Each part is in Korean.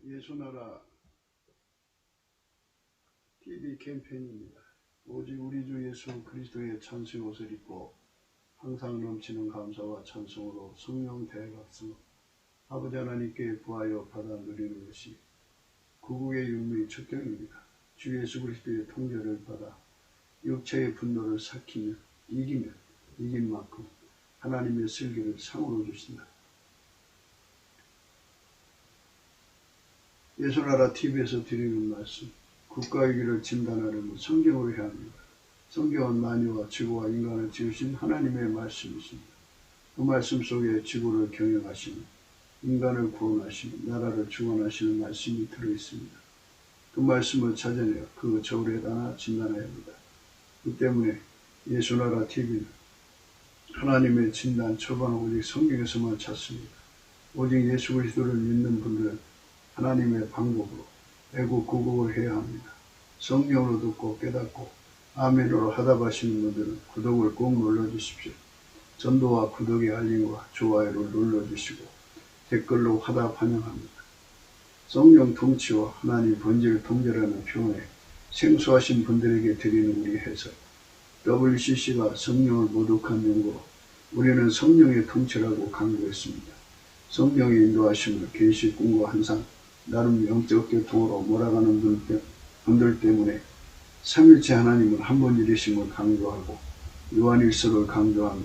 예수나라 TV 캠페인입니다. 오직 우리 주 예수 그리스도의 찬송의 옷을 입고 항상 넘치는 감사와 찬송으로 성령 대각성 아버지 하나님께 구하여 받아 누리는 것이 구국의 율무의 척경입니다. 주 예수 그리스도의 통제를 받아 육체의 분노를 삭히며 이긴 만큼 하나님의 슬기를 상으로 주신다. 예수나라 TV에서 드리는 말씀, 국가의 길을 진단하려면 성경으로 해야 합니다. 성경은 만유와 지구와 인간을 지으신 하나님의 말씀이십니다. 그 말씀 속에 지구를 경영하시는, 인간을 구원하시는, 나라를 주관하시는 말씀이 들어있습니다. 그 말씀을 찾아내어 그 저울에다가 진단해야 합니다. 그 때문에 예수나라 TV는 하나님의 진단 처방은 오직 성경에서만 찾습니다. 오직 예수 그리스도를 믿는 분들은 하나님의 방법으로 애국 구국을 해야 합니다. 성령으로 듣고 깨닫고 아멘으로 하답하시는 분들은 구독을 꼭 눌러주십시오. 전도와 구독의 알림과 좋아요를 눌러주시고 댓글로 화답 환영합니다. 성령 통치와 하나님 본질 통제라는 표현에 생소하신 분들에게 드리는 우리 해석, WCC가 성령을 모독한 용어로 우리는 성령의 통치라고 강조했습니다. 성령의 인도하심을 계시 꿈과 환상, 나름 영적 교통으로 몰아가는 분들 때문에 삼일체 하나님은 한 분 일이심을 강조하고 요한일서를 강조하며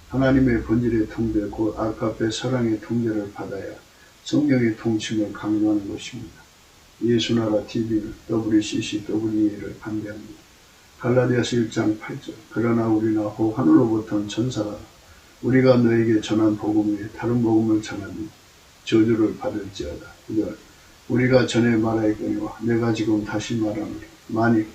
하나님의 본질의 통제 곧 아카페 사랑의 통제를 받아야 성령의 통치를 강조하는 것입니다. 예수나라 TV는 WCCWE를 반대합니다. 갈라디아서 1장 8절 그러나 우리나 혹 하늘로부터 천사가 우리가 너에게 전한 복음 외에 다른 복음을 전하면 저주를 받을지어다. 이걸 우리가 전에 말하였거니와 내가 지금 다시 말하노니 만일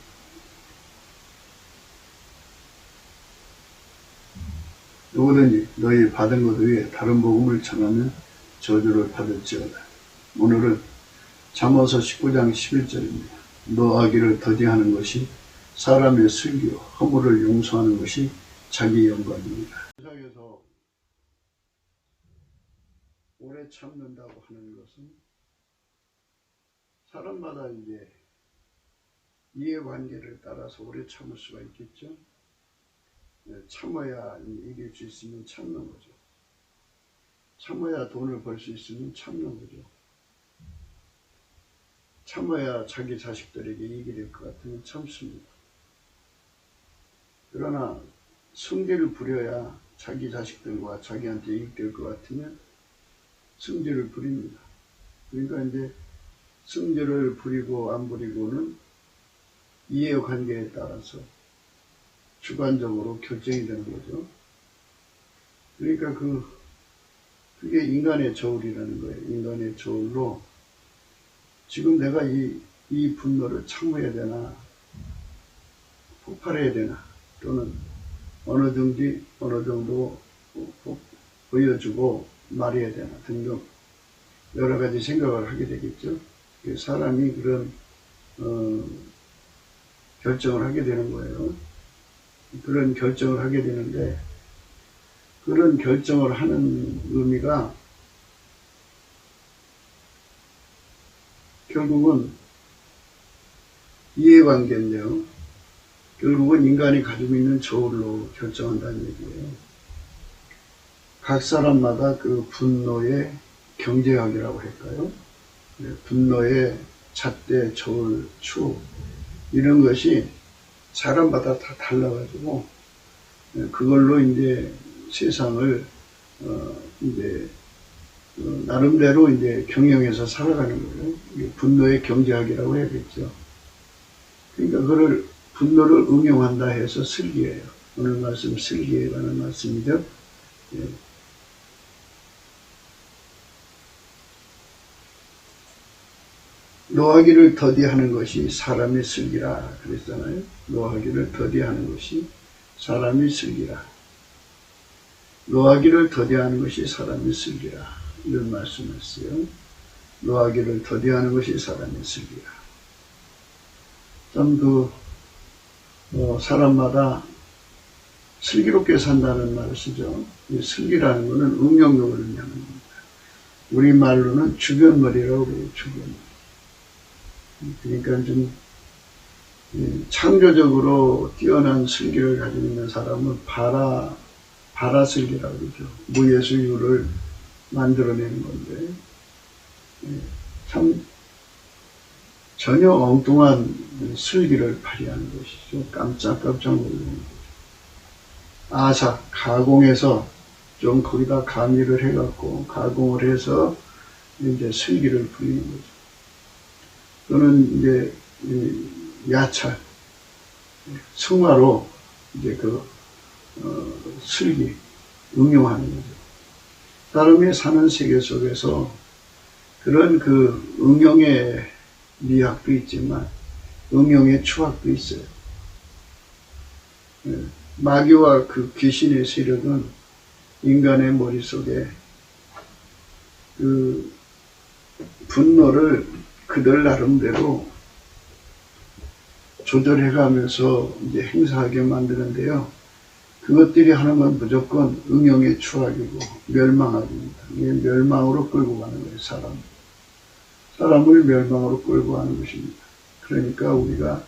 누구든지 너희 받은 것 외에 다른 복음을 전하면 저주를 받을지어다. 오늘은 잠언서 19장 11절입니다. 노하기를 더디하는 것이 사람의 슬기요 허물을 용서하는 것이 자기 영광입니다. 세상에서 오래 참는다고 하는 것은 사람마다 이제 이해관계를 따라서 오래 참을 수가 있겠죠. 참아야 이길 수 있으면 참는 거죠. 참아야 돈을 벌 수 있으면 참는 거죠. 참아야 자기 자식들에게 이익이 될 것 같으면 참습니다. 그러나 성질을 부려야 자기 자식들과 자기한테 이익될 것 같으면 성질을 부립니다. 그러니까 이제 성질을 부리고 안 부리고는 이해관계에 따라서 주관적으로 결정이 되는 거죠. 그러니까 그게 인간의 저울이라는 거예요. 인간의 저울로 지금 내가 이 분노를 참아야 되나 폭발해야 되나 또는 어느 정도 보여주고 말해야 되나 등등 여러 가지 생각을 하게 되겠죠. 사람이 그런 결정을 하게 되는 거예요. 그런 결정을 하게 되는데 그런 결정을 하는 의미가 결국은 이해관계인데요. 결국은 인간이 가지고 있는 저울로 결정한다는 얘기예요. 각 사람마다 그 분노의 경제학이라고 할까요? 분노의 잣대, 저울, 추 이런 것이 사람마다 다 달라가지고 그걸로 이제 세상을 나름대로 이제 경영해서 살아가는 거예요. 분노의 경제학이라고 해야겠죠. 그러니까 그걸 분노를 응용한다 해서 슬기예요. 오늘 말씀 슬기라는 말씀이죠. 예. 노하기를 더디하는 것이 사람의 슬기라 그랬잖아요. 노하기를 더디하는 것이 사람의 슬기라. 노하기를 더디하는 것이 사람의 슬기라. 이런 말씀했어요. 노하기를 더디하는 것이 사람의 슬기라. 좀 사람마다 슬기롭게 산다는 말을 쓰죠. 이 슬기라는 것은 응용력을 의미하는 겁니다. 우리말로는 주변머리라고 그래요. 주변머리. 그러니까 좀 창조적으로 뛰어난 슬기를 가지고 있는 사람은 바라슬기라고 그러죠. 무예수유를 만들어내는 건데, 참 전혀 엉뚱한 슬기를 발휘하는 것이죠. 깜짝깜짝 놀라는 거죠. 아사, 가공해서 좀 거기다 가미를 해갖고 가공을 해서 이제 슬기를 부리는 거죠. 또는 이제 야찰, 승화로 이제 슬기 응용하는 거죠. 사람이 사는 세계 속에서 그런 응용의 미학도 있지만 응용의 추악도 있어요. 마귀와 귀신의 세력은 인간의 머릿속에 분노를 그들 나름대로 조절해가면서 이제 행사하게 만드는데요. 그것들이 하는 건 무조건 응용의 추악이고 멸망하기입니다. 이게 멸망으로 끌고 가는 거예요. 사람을 멸망으로 끌고 가는 것입니다. 그러니까 우리가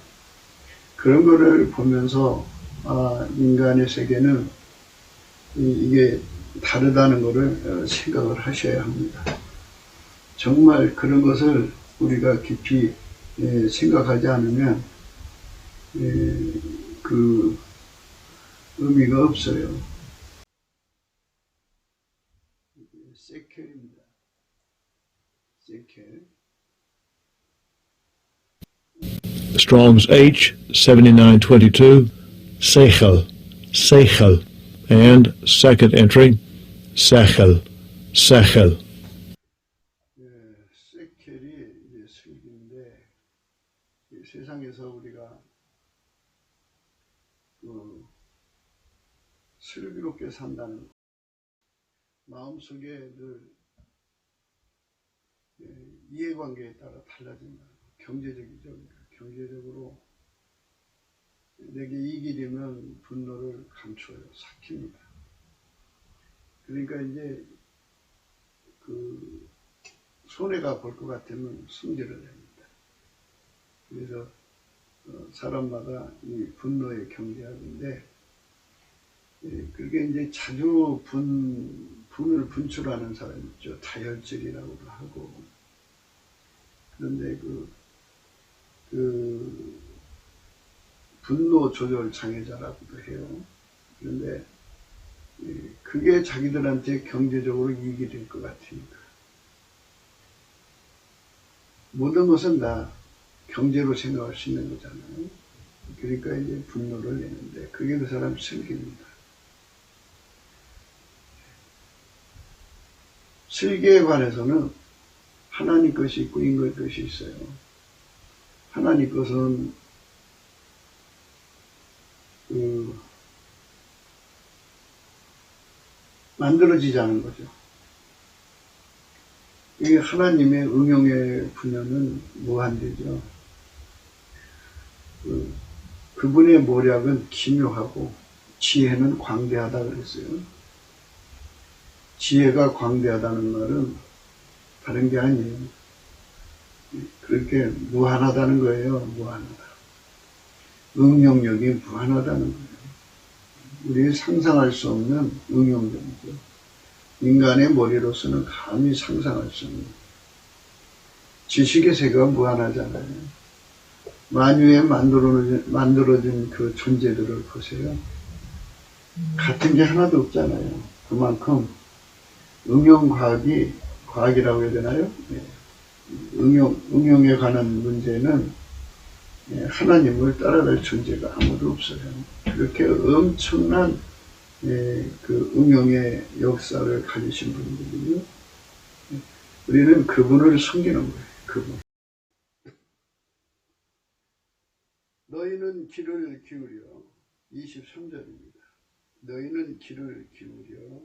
그런 거를 보면서 인간의 세계는 이게 다르다는 것을 생각을 하셔야 합니다. 정말 그런 것을 우리가 깊이 생각하지 않으면 그 의미가 없어요. 세켈입니다. 세켈. Strong's H7922, Sechel, and second entry, Sechel. 세켈이 이제 슬기인데 세상에서 우리가 슬기롭게 산다는 마음속에 늘 이해관계에 따라 달라진다. 경제적이죠. 경제적으로 내게 이익이 되면 분노를 감춰요. 삭힙니다. 그러니까 이제 손해가 볼 것 같으면 승질을 냅니다. 그래서 사람마다 이 분노의 경계하는데 그게 이제 자주 분을 분출하는 사람이 있죠. 다혈질이라고도 하고. 그런데 분노 조절 장애자라고도 해요. 그런데 그게 자기들한테 경제적으로 이익이 될 것 같으니까. 모든 것은 다 경제로 생각할 수 있는 거잖아요. 그러니까 이제 분노를 내는데 그게 그 사람 슬기입니다. 슬기에 관해서는 하나님 것이 있고 인간 것이 있어요. 하나님 것은 만들어지지 않은 거죠. 이 하나님의 응용의 분야는 무한대죠. 그분의 모략은 기묘하고 지혜는 광대하다 그랬어요. 지혜가 광대하다는 말은 다른 게 아니에요. 그렇게 무한하다는 거예요. 무한하다. 응용력이 무한하다는 거예요. 우리 상상할 수 없는 응용력이죠. 인간의 머리로서는 감히 상상할 수 없는 지식의 세계가 무한하잖아요. 만유에 만들어진 그 존재들을 보세요. 같은 게 하나도 없잖아요. 그만큼 과학이라고 해야 되나요? 응용에 관한 문제는 하나님을 따라갈 존재가 아무도 없어요. 그렇게 엄청난 응용의 역사를 가지신 분들이요. 우리는 그분을 섬기는 거예요. 그분. 너희는 귀를 기울여 23절입니다. 너희는 귀를 기울여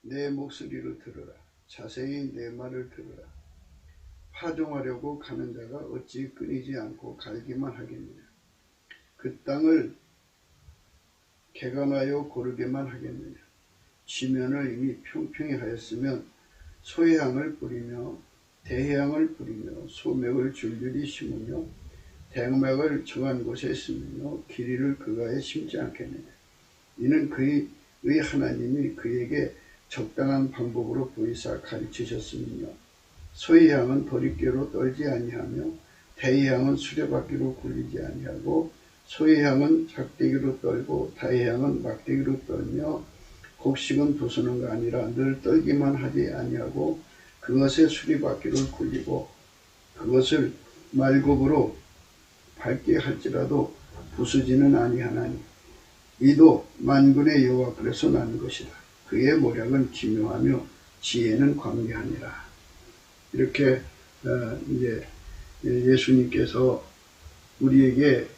내 목소리를 들으라. 자세히 내 말을 들으라. 파종하려고 가는 자가 어찌 끊이지 않고 갈기만 하겠느냐. 그 땅을 개간하여 고르게만 하겠느냐. 지면을 이미 평평히 하였으면 소향을 뿌리며 대향을 부리며 소맥을 줄줄이 심으며 대음악을 정한 곳에 심으며 길이를 그가에 심지 않겠느냐. 이는 그의 하나님이 그에게 적당한 방법으로 보이사 가르치셨으며 소의 향은 도리깨로 떨지 아니하며 대의 향은 수레바퀴로 굴리지 아니하고 소의 향은 작대기로 떨고 다의 향은 막대기로 떨며 곡식은 부수는가 아니라 늘 떨기만 하지 아니하고 그것에 수레바퀴를 굴리고 그것을 말곡으로 밟게 할지라도 부수지는 아니하나니 이도 만군의 여호와께서 난 것이다. 그의 모략은 기묘하며 지혜는 광대하니라. 이렇게 이제 예수님께서 우리에게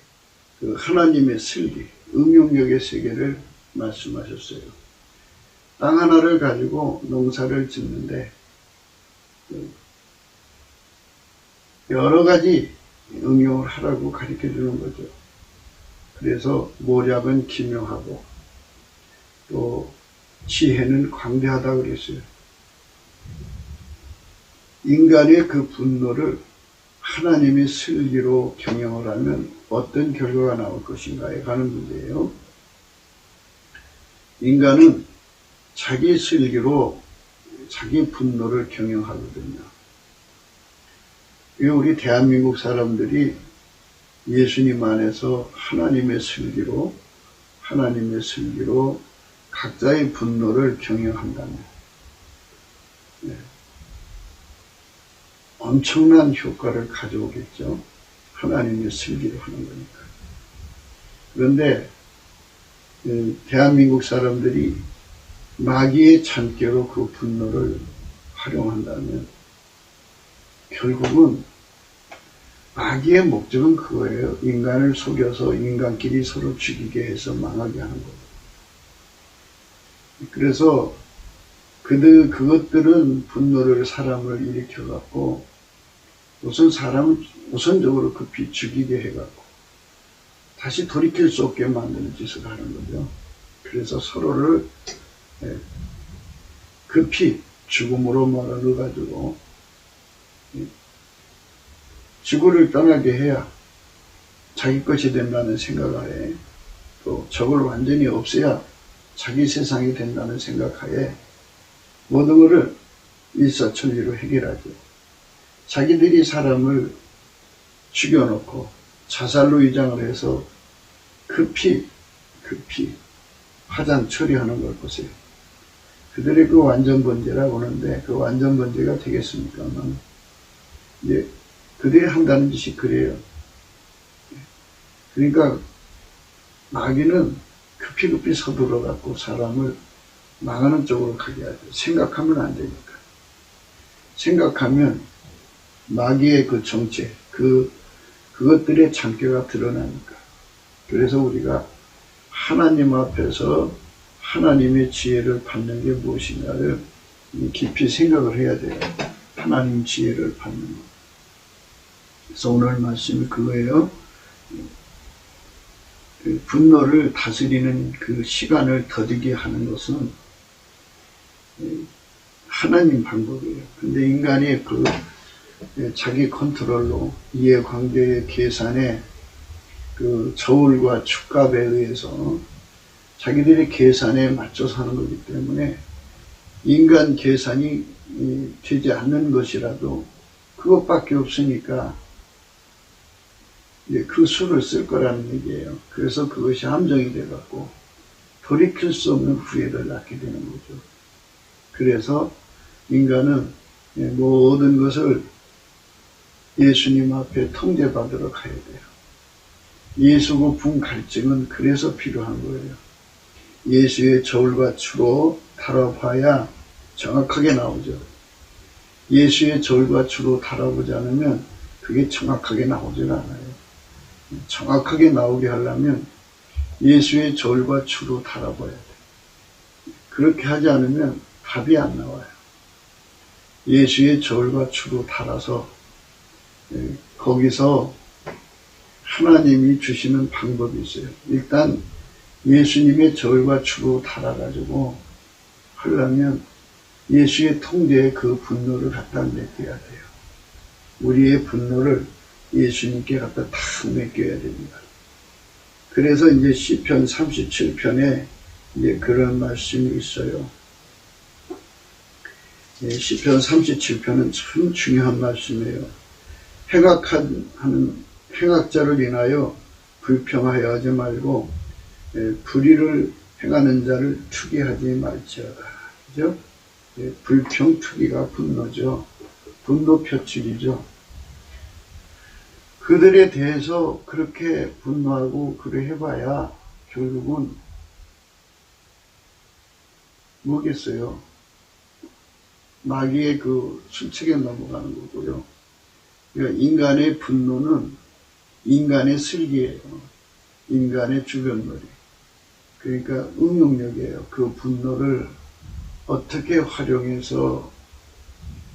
그 하나님의 슬기, 응용력의 세계를 말씀하셨어요. 땅 하나를 가지고 농사를 짓는데 여러 가지 응용을 하라고 가르쳐 주는 거죠. 그래서 모략은 기묘하고 또 지혜는 광대하다 그랬어요. 인간의 그 분노를 하나님의 슬기로 경영을 하면 어떤 결과가 나올 것인가에 관한 문제예요. 인간은 자기 슬기로 자기 분노를 경영하거든요. 우리 대한민국 사람들이 예수님 안에서 하나님의 슬기로 각자의 분노를 경영한다면 엄청난 효과를 가져오겠죠. 하나님의 슬기로 하는 거니까. 그런데 대한민국 사람들이 마귀의 잔꾀로 그 분노를 활용한다면 결국은 마귀의 목적은 그거예요. 인간을 속여서 인간끼리 서로 죽이게 해서 망하게 하는 거예요. 그래서 그것들은 분노를 사람을 일으켜갖고 사람을 우선적으로 급히 죽이게 해갖고 다시 돌이킬 수 없게 만드는 짓을 하는 거죠. 그래서 서로를 급히 죽음으로 몰아넣어가지고 지구를 떠나게 해야 자기 것이 된다는 생각하에 또 적을 완전히 없애야 자기 세상이 된다는 생각하에 모든 것을 일사천리로 해결하죠. 자기들이 사람을 죽여놓고 자살로 위장을 해서 급히 화장 처리하는 걸 보세요. 그들의 그 완전번제라고 하는데 그 완전번제가 되겠습니까만 이제 그들이 한다는 짓이 그래요. 그러니까 마귀는 급히 서둘러 갖고 사람을 망하는 쪽으로 가게 하죠. 생각하면 안 되니까. 생각하면 마귀의 그 정체, 그것들의 잔꾀가 드러나니까. 그래서 우리가 하나님 앞에서 하나님의 지혜를 받는 게 무엇인가를 깊이 생각을 해야 돼요. 하나님 지혜를 받는 것. 그래서 오늘 말씀이 그거예요. 분노를 다스리는 그 시간을 더디게 하는 것은 하나님 방법이에요. 근데 인간이 자기 컨트롤로 이해관계의 계산에 그 저울과 축값에 의해서 자기들의 계산에 맞춰서 하는 거기 때문에 인간 계산이 되지 않는 것이라도 그것밖에 없으니까 그 수를 쓸 거라는 얘기예요. 그래서 그것이 함정이 돼갖고 돌이킬 수 없는 후회를 낳게 되는 거죠. 그래서 인간은 모든 것을 예수님 앞에 통제받으러 가야 돼요. 예수고 분 갈증은 그래서 필요한 거예요. 예수의 저울과 추로 다뤄봐야 정확하게 나오죠. 예수의 저울과 추로 다뤄보지 않으면 그게 정확하게 나오질 않아요. 정확하게 나오게 하려면 예수의 저울과 추로 달아봐야 돼. 그렇게 하지 않으면 답이 안 나와요. 예수의 저울과 추로 달아서 거기서 하나님이 주시는 방법이 있어요. 일단 예수님의 저울과 추로 달아가지고 하려면 예수의 통제에 그 분노를 갖다 내둬야 돼요. 우리의 분노를 예수님께 갖다 다 맡겨야 됩니다. 그래서 이제 시편 37편에 이제 그런 말씀이 있어요. 시편 37편은 참 중요한 말씀이에요. 행악자를 인하여 불평하여 하지 말고 불의를 행하는 자를 투기하지 말지어다. 그죠? 불평, 투기가 분노죠. 분노 표출이죠. 그들에 대해서 그렇게 분노하고 그래 해봐야 결국은 뭐겠어요? 마귀의 그 수책에 넘어가는 거고요. 그러니까 인간의 분노는 인간의 슬기예요. 인간의 주변놀이. 그러니까 응용력이에요. 그 분노를 어떻게 활용해서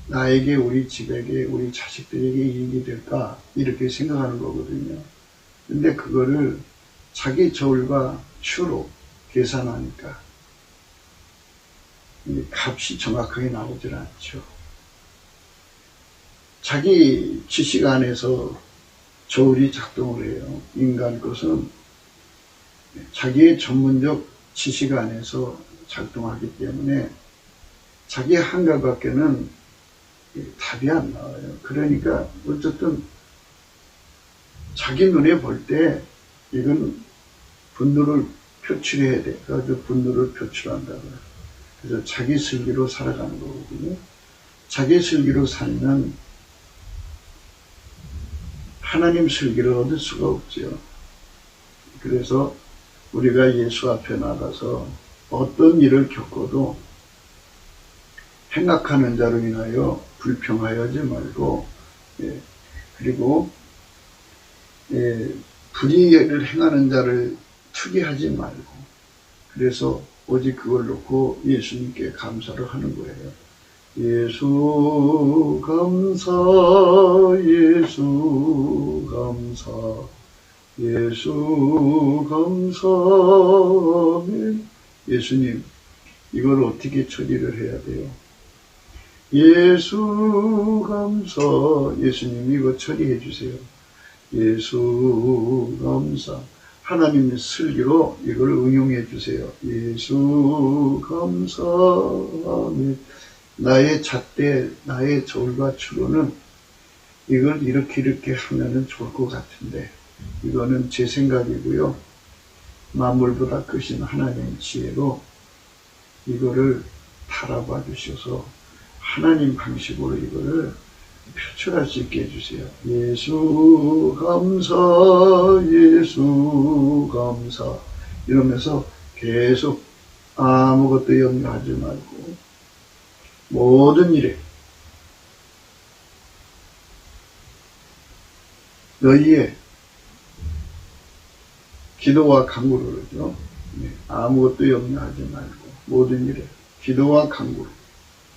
나에게, 우리 집에게, 우리 자식들에게 이익이 될까 이렇게 생각하는 거거든요. 근데 그거를 자기 저울과 추로 계산하니까 값이 정확하게 나오질 않죠. 자기 지식 안에서 저울이 작동을 해요. 인간 것은 자기의 전문적 지식 안에서 작동하기 때문에 자기 한가 밖에는 답이 안 나와요. 그러니까 어쨌든 자기 눈에 볼 때 이건 분노를 표출해야 돼. 그래서 분노를 표출한다고요. 그래서 자기 슬기로 살아가는 거거든요. 자기 슬기로 살면 하나님 슬기를 얻을 수가 없죠. 그래서 우리가 예수 앞에 나가서 어떤 일을 겪어도 행악하는 자로 인하여 불평하여지 말고, 그리고 불의를 행하는 자를 투기하지 말고, 그래서 오직 그걸 놓고 예수님께 감사를 하는 거예요. 예수 감사, 예수 감사, 예수 감사. 아멘. 예수님, 이걸 어떻게 처리를 해야 돼요? 예수 감사. 예수님, 이거 처리해 주세요. 예수 감사. 하나님의 슬기로 이걸 응용해 주세요. 예수 감사. 아멘. 나의 잣대, 나의 저울과 추로는 이걸 이렇게 하면은 좋을 것 같은데, 이거는 제 생각이고요. 만물보다 크신 하나님의 지혜로 이거를 바라봐 주셔서 하나님 방식으로 이거를 표출할 수 있게 해주세요. 예수 감사, 예수 감사. 이러면서 계속 아무것도 염려하지 말고 모든 일에 너희의 기도와 간구를 그러죠. 아무것도 염려하지 말고 모든 일에 기도와 간구로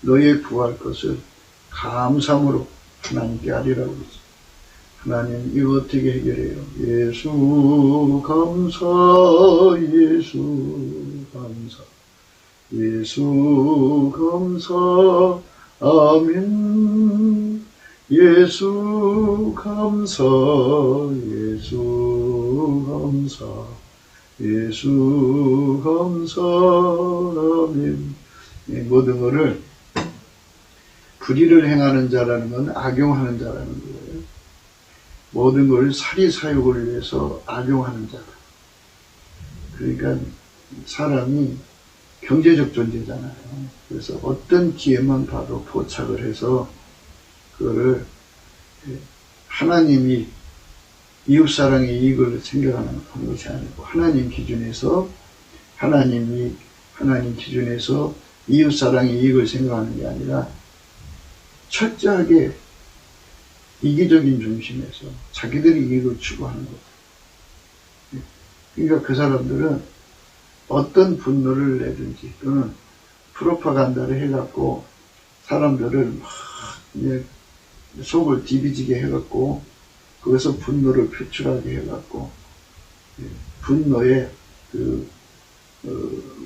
너희의 구할 것을 감사함으로 하나님께 하리라고 그러죠. 하나님 이거 어떻게 해결해요? 예수 감사, 예수 감사, 예수 감사. 아멘. 예수 감사, 예수 감사, 예수 감사. 아멘. 이 모든 것을 불의를 행하는 자라는 건 악용하는 자라는 거예요. 모든 걸 사리사욕을 위해서 악용하는 자다. 그러니까 사람이 경제적 존재잖아요. 그래서 어떤 기회만 봐도 포착을 해서 그거를 하나님이 이웃사랑의 이익을 생각하는 것이 아니고 하나님 기준에서 하나님 기준에서 이웃사랑의 이익을 생각하는 게 아니라 철저하게 이기적인 중심에서 자기들이 이익을 추구하는 거예요. 그러니까 그 사람들은 어떤 분노를 내든지 또는 프로파간다를 해갖고 사람들을 막 속을 디비지게 해갖고 거기서 분노를 표출하게 해갖고 분노의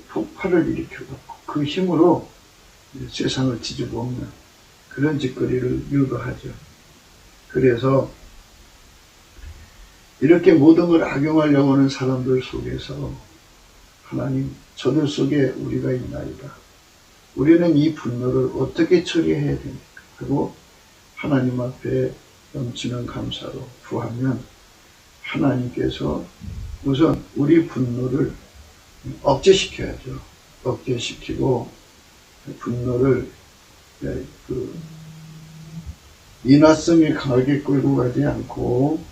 폭발을 일으켜갖고 그 힘으로 세상을 뒤집어 엎는 그런 짓거리를 유도하죠. 그래서 이렇게 모든 걸 악용하려고 하는 사람들 속에서 하나님, 저들 속에 우리가 있나이다. 우리는 이 분노를 어떻게 처리해야 됩니까? 그리고 하나님 앞에 넘치는 감사로 구하면 하나님께서 우선 우리 분노를 억제시켜야죠. 억제시키고 분노를 인화성이 강하게 끌고 가지 않고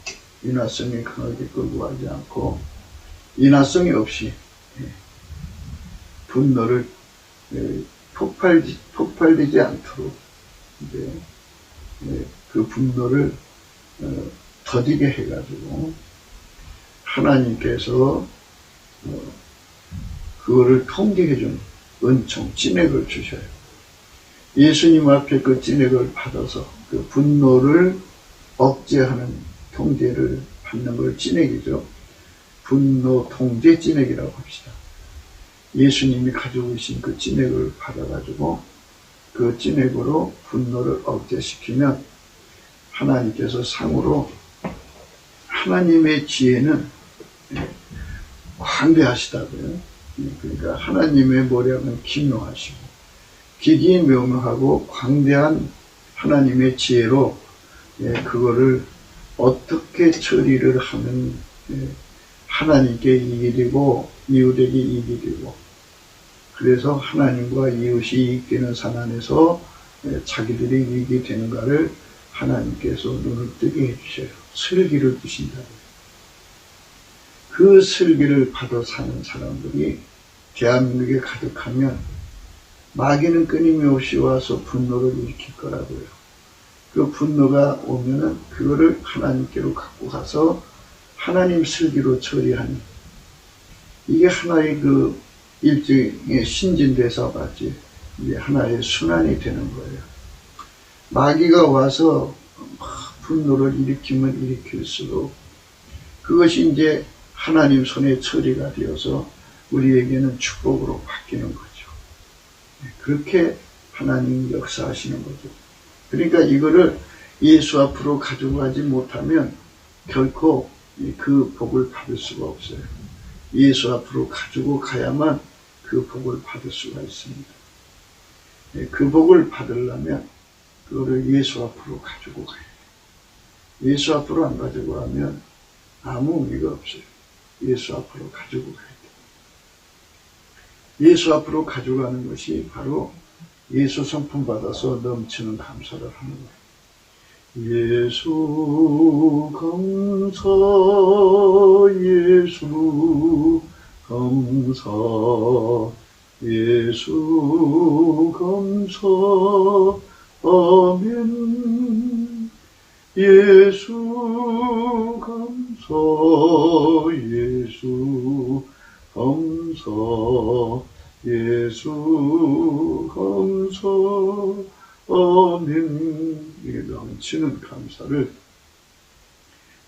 인화성이 없이 분노를 폭발되지 않도록 이제 그 분노를 더디게 해가지고 하나님께서 그거를 통제해주는 은총, 찐액을 주셔요. 예수님 앞에 그 찐액을 받아서 그 분노를 억제하는 통제를 받는 걸 찐액이죠. 분노 통제 찐액이라고 합시다. 예수님이 가지고 계신 그 찐액을 받아가지고 그 찐액으로 분노를 억제시키면 하나님께서 상으로 하나님의 지혜는 광대하시다고요. 그러니까 하나님의 모략은 기묘하시고 기기 묘묘하고 광대한 하나님의 지혜로 그거를 어떻게 처리를 하면 하나님께 이익이 되고 이웃에게 이익이 되고 그래서 하나님과 이웃이 이익 되는 산 안에서 자기들이 이익이 되는가를 하나님께서 눈을 뜨게 해주셔요. 슬기를 주신다. 그 슬기를 받아 사는 사람들이 대한민국에 가득하면 마귀는 끊임없이 와서 분노를 일으킬 거라고요. 그 분노가 오면은 그거를 하나님께로 갖고 가서 하나님 슬기로 처리하니 이게 하나의 그 일종의 신진대사 같이 이제 하나의 순환이 되는 거예요. 마귀가 와서 막 분노를 일으키면 일으킬수록 그것이 이제 하나님 손에 처리가 되어서 우리에게는 축복으로 바뀌는 거죠. 그렇게 하나님 역사하시는 거죠. 그러니까 이거를 예수 앞으로 가지고 가지 못하면 결코 그 복을 받을 수가 없어요. 예수 앞으로 가지고 가야만 그 복을 받을 수가 있습니다. 그 복을 받으려면 그거를 예수 앞으로 가지고 가야 돼요. 예수 앞으로 안 가지고 가면 아무 의미가 없어요. 예수 앞으로 가지고 가야 돼요. 예수 앞으로 가져가는 것이 바로 예수 성품 받아서 넘치는 감사를 하는 거예요. 예수 감사, 예수 감사, 예수 감사, 아멘. 예수 감사, 예수 감사, 예수 감사, 아멘. 이게 넘치는 감사를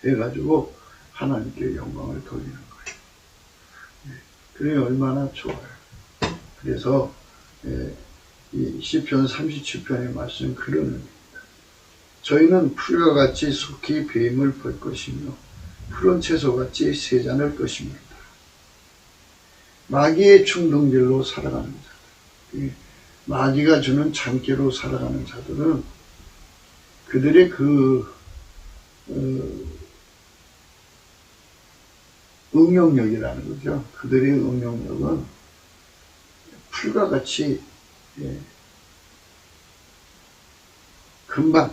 해가지고 하나님께 영광을 돌리는 거예요. 그래 얼마나 좋아요. 그래서 이 시편 37편의 말씀 그런 의미입니다. 저희는 풀과 같이 속히 배임을 볼 것이며 푸른 채소같이 세잔할 것입니다. 마귀의 충동질로 살아가는 자들, 마귀가 주는 장기로 살아가는 자들은 그들의 응용력이라는 거죠. 그들의 응용력은 풀과 같이 금방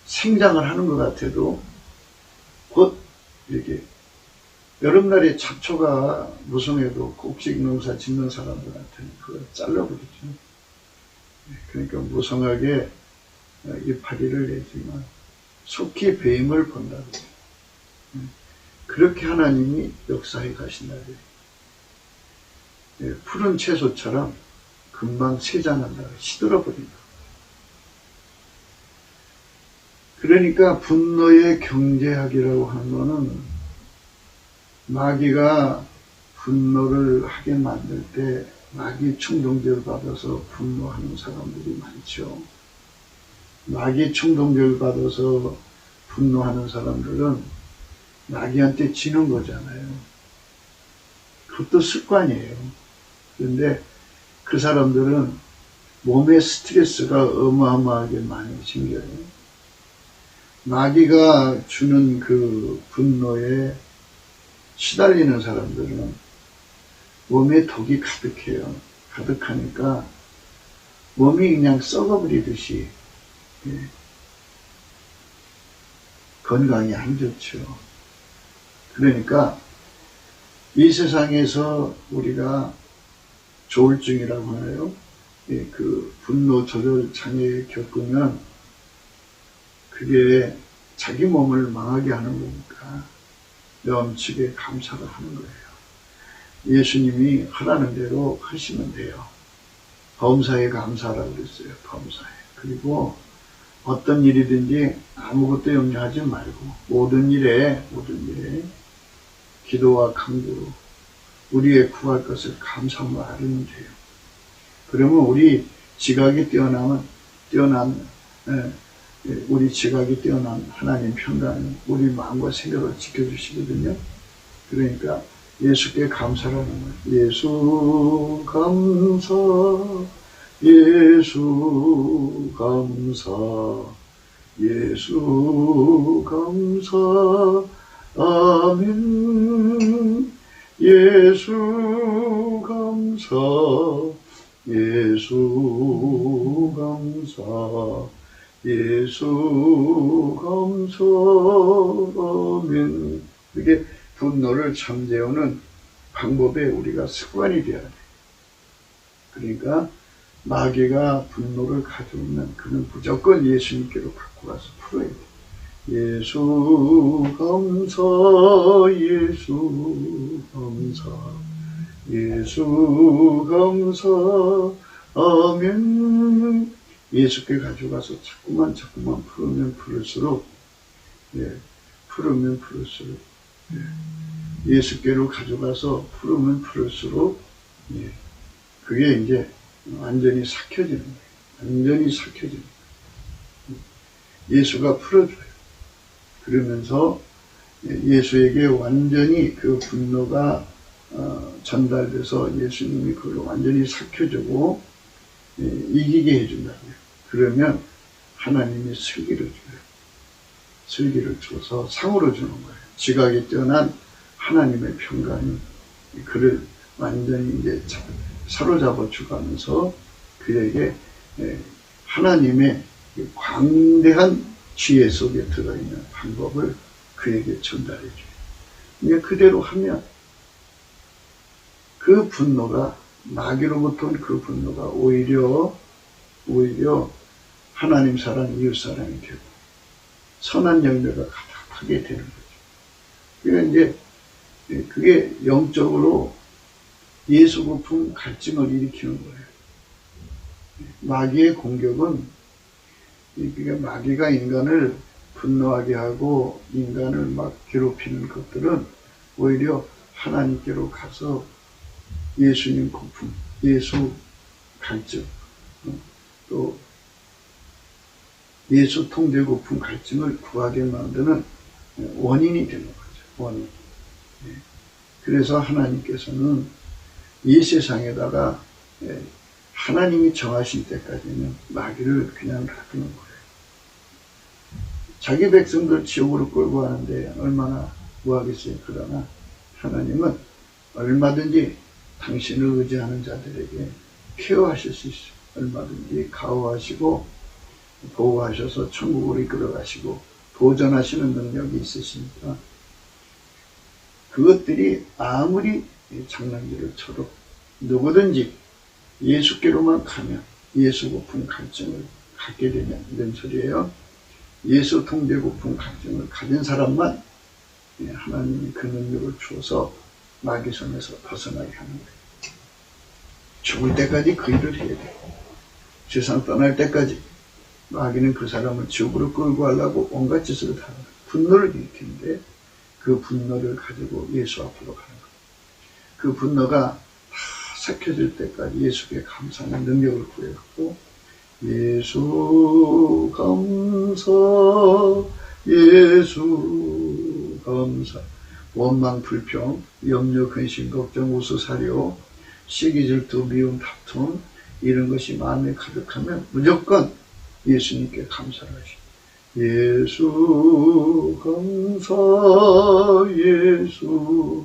생장을 하는 것 같아도 곧 이렇게 여름날에 잡초가 무성해도 곡식 농사 짓는 사람들한테는 그걸 잘라버리죠. 그러니까 무성하게 이파리를 내지만 속히 배임을 본다고. 그렇게 하나님이 역사해 가신다. 푸른 채소처럼 금방 세잔한다. 시들어버린다. 그러니까 분노의 경제학이라고 하는 거는 마귀가 분노를 하게 만들 때 마귀 충동제를 받아서 분노하는 사람들이 많죠. 마귀 충동적을 받아서 분노하는 사람들은 마귀한테 지는 거잖아요. 그것도 습관이에요. 그런데 그 사람들은 몸에 스트레스가 어마어마하게 많이 생겨요. 마귀가 주는 그 분노에 시달리는 사람들은 몸에 독이 가득해요. 가득하니까 몸이 그냥 썩어버리듯이 건강이 안 좋죠. 그러니까 이 세상에서 우리가 조울증이라고 하나요? 그 분노 조절 장애 겪으면 그게 자기 몸을 망하게 하는 거니까 넘치게 감사를 하는 거예요. 예수님이 하라는 대로 하시면 돼요. 범사에 감사라고 그랬어요. 범사에. 그리고 어떤 일이든지 아무것도 염려하지 말고 모든 일에 기도와 간구로 우리의 구할 것을 감사로 알으면 돼요. 그러면 우리 지각이 우리 지각이 뛰어난 하나님 평강이 우리 마음과 생각을 지켜주시거든요. 그러니까 예수께 감사라는 거예요. 예수 감사, 예수 감사, 예수 감사, 아멘. 예수 감사, 예수 감사, 예수 감사, 아멘. 이게 분노를 잠재우는 방법에 우리가 습관이 되어야 돼. 그러니까 마귀가 분노를 가져오면 그는 무조건 예수님께로 갖고 가서 풀어야 돼. 예수 감사, 예수 감사, 예수 감사, 아멘. 예수께 가져가서 자꾸만 풀으면 풀을수록, 풀으면 풀을수록, 예수께로 가져가서 풀으면 풀을수록, 그게 이제 완전히 삭혀지는 거예요. 완전히 삭혀지는 거예요. 예수가 풀어줘요. 그러면서 예수에게 완전히 그 분노가 전달돼서 예수님이 그걸 완전히 삭혀주고 이기게 해준다고요. 그러면 하나님이 슬기를 줘요. 슬기를 줘서 상으로 주는 거예요. 지각이 뛰어난 하나님의 평강이 그를 완전히 이제 사로잡아 주가면서 그에게 하나님의 광대한 지혜 속에 들어있는 방법을 그에게 전달해 줘요. 그러니까 그대로 하면 그 분노가 마귀로부터 온 그 분노가 오히려 하나님 사랑, 이웃 사랑이 되고 선한 열매가 가득하게 되는 거죠. 그러니까 이제 그게 영적으로 예수 고품 갈증을 일으키는 거예요. 마귀의 공격은 그러니까 마귀가 인간을 분노하게 하고 인간을 막 괴롭히는 것들은 오히려 하나님께로 가서 예수님 고품, 예수 갈증, 또 예수 통제 고품 갈증을 구하게 만드는 원인이 되는 거죠. 원인. 그래서 하나님께서는 이 세상에다가 하나님이 정하신 때까지는 마귀를 그냥 놔두는 거예요. 자기 백성들 지옥으로 끌고 가는데 얼마나 뭐하겠어요. 그러나 하나님은 얼마든지 당신을 의지하는 자들에게 케어하실 수 있어요. 얼마든지 가호하시고 보호하셔서 천국으로 이끌어가시고 도전하시는 능력이 있으시니까 그것들이 아무리 장난기를 쳐도 누구든지 예수께로만 가면 예수 고품 갈증을 갖게 되면 이런 소리예요. 예수 통제 고품 갈증을 가진 사람만 하나님이 그 능력을 주어서 마귀 손에서 벗어나게 하는 거예요. 죽을 때까지 그 일을 해야 돼요. 세상 떠날 때까지 마귀는 그 사람을 지옥으로 끌고 가려고 온갖 짓을 다 하는 거예요. 분노를 일으키는데 그 분노를 가지고 예수 앞으로 가는 거예요. 그 분노가 다 삭혀질 때까지 예수께 감사하는 능력을 구해갖고 예수 감사 예수 감사. 원망 불평 염려 근심 걱정 우스사려 시기 질투 미움 다툼 이런 것이 마음에 가득하면 무조건 예수님께 감사를 하시오. 예수 감사 예수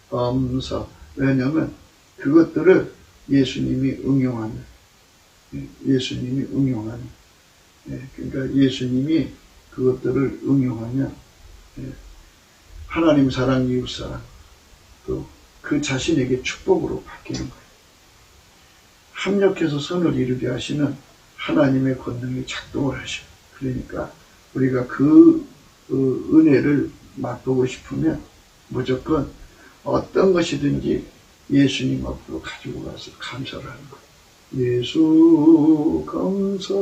감사. 왜냐하면 그것들을 예수님이 응용하는 그러니까 예수님이 그것들을 응용하면 하나님 사랑 이웃 사랑 또 그 자신에게 축복으로 바뀌는 거예요. 합력해서 선을 이루게 하시는 하나님의 권능이 작동을 하셔요. 그러니까 우리가 그 은혜를 맛보고 싶으면 무조건 어떤 것이든지 예수님 앞으로 가지고 가서 감사를 하는 거예요. 예수 감사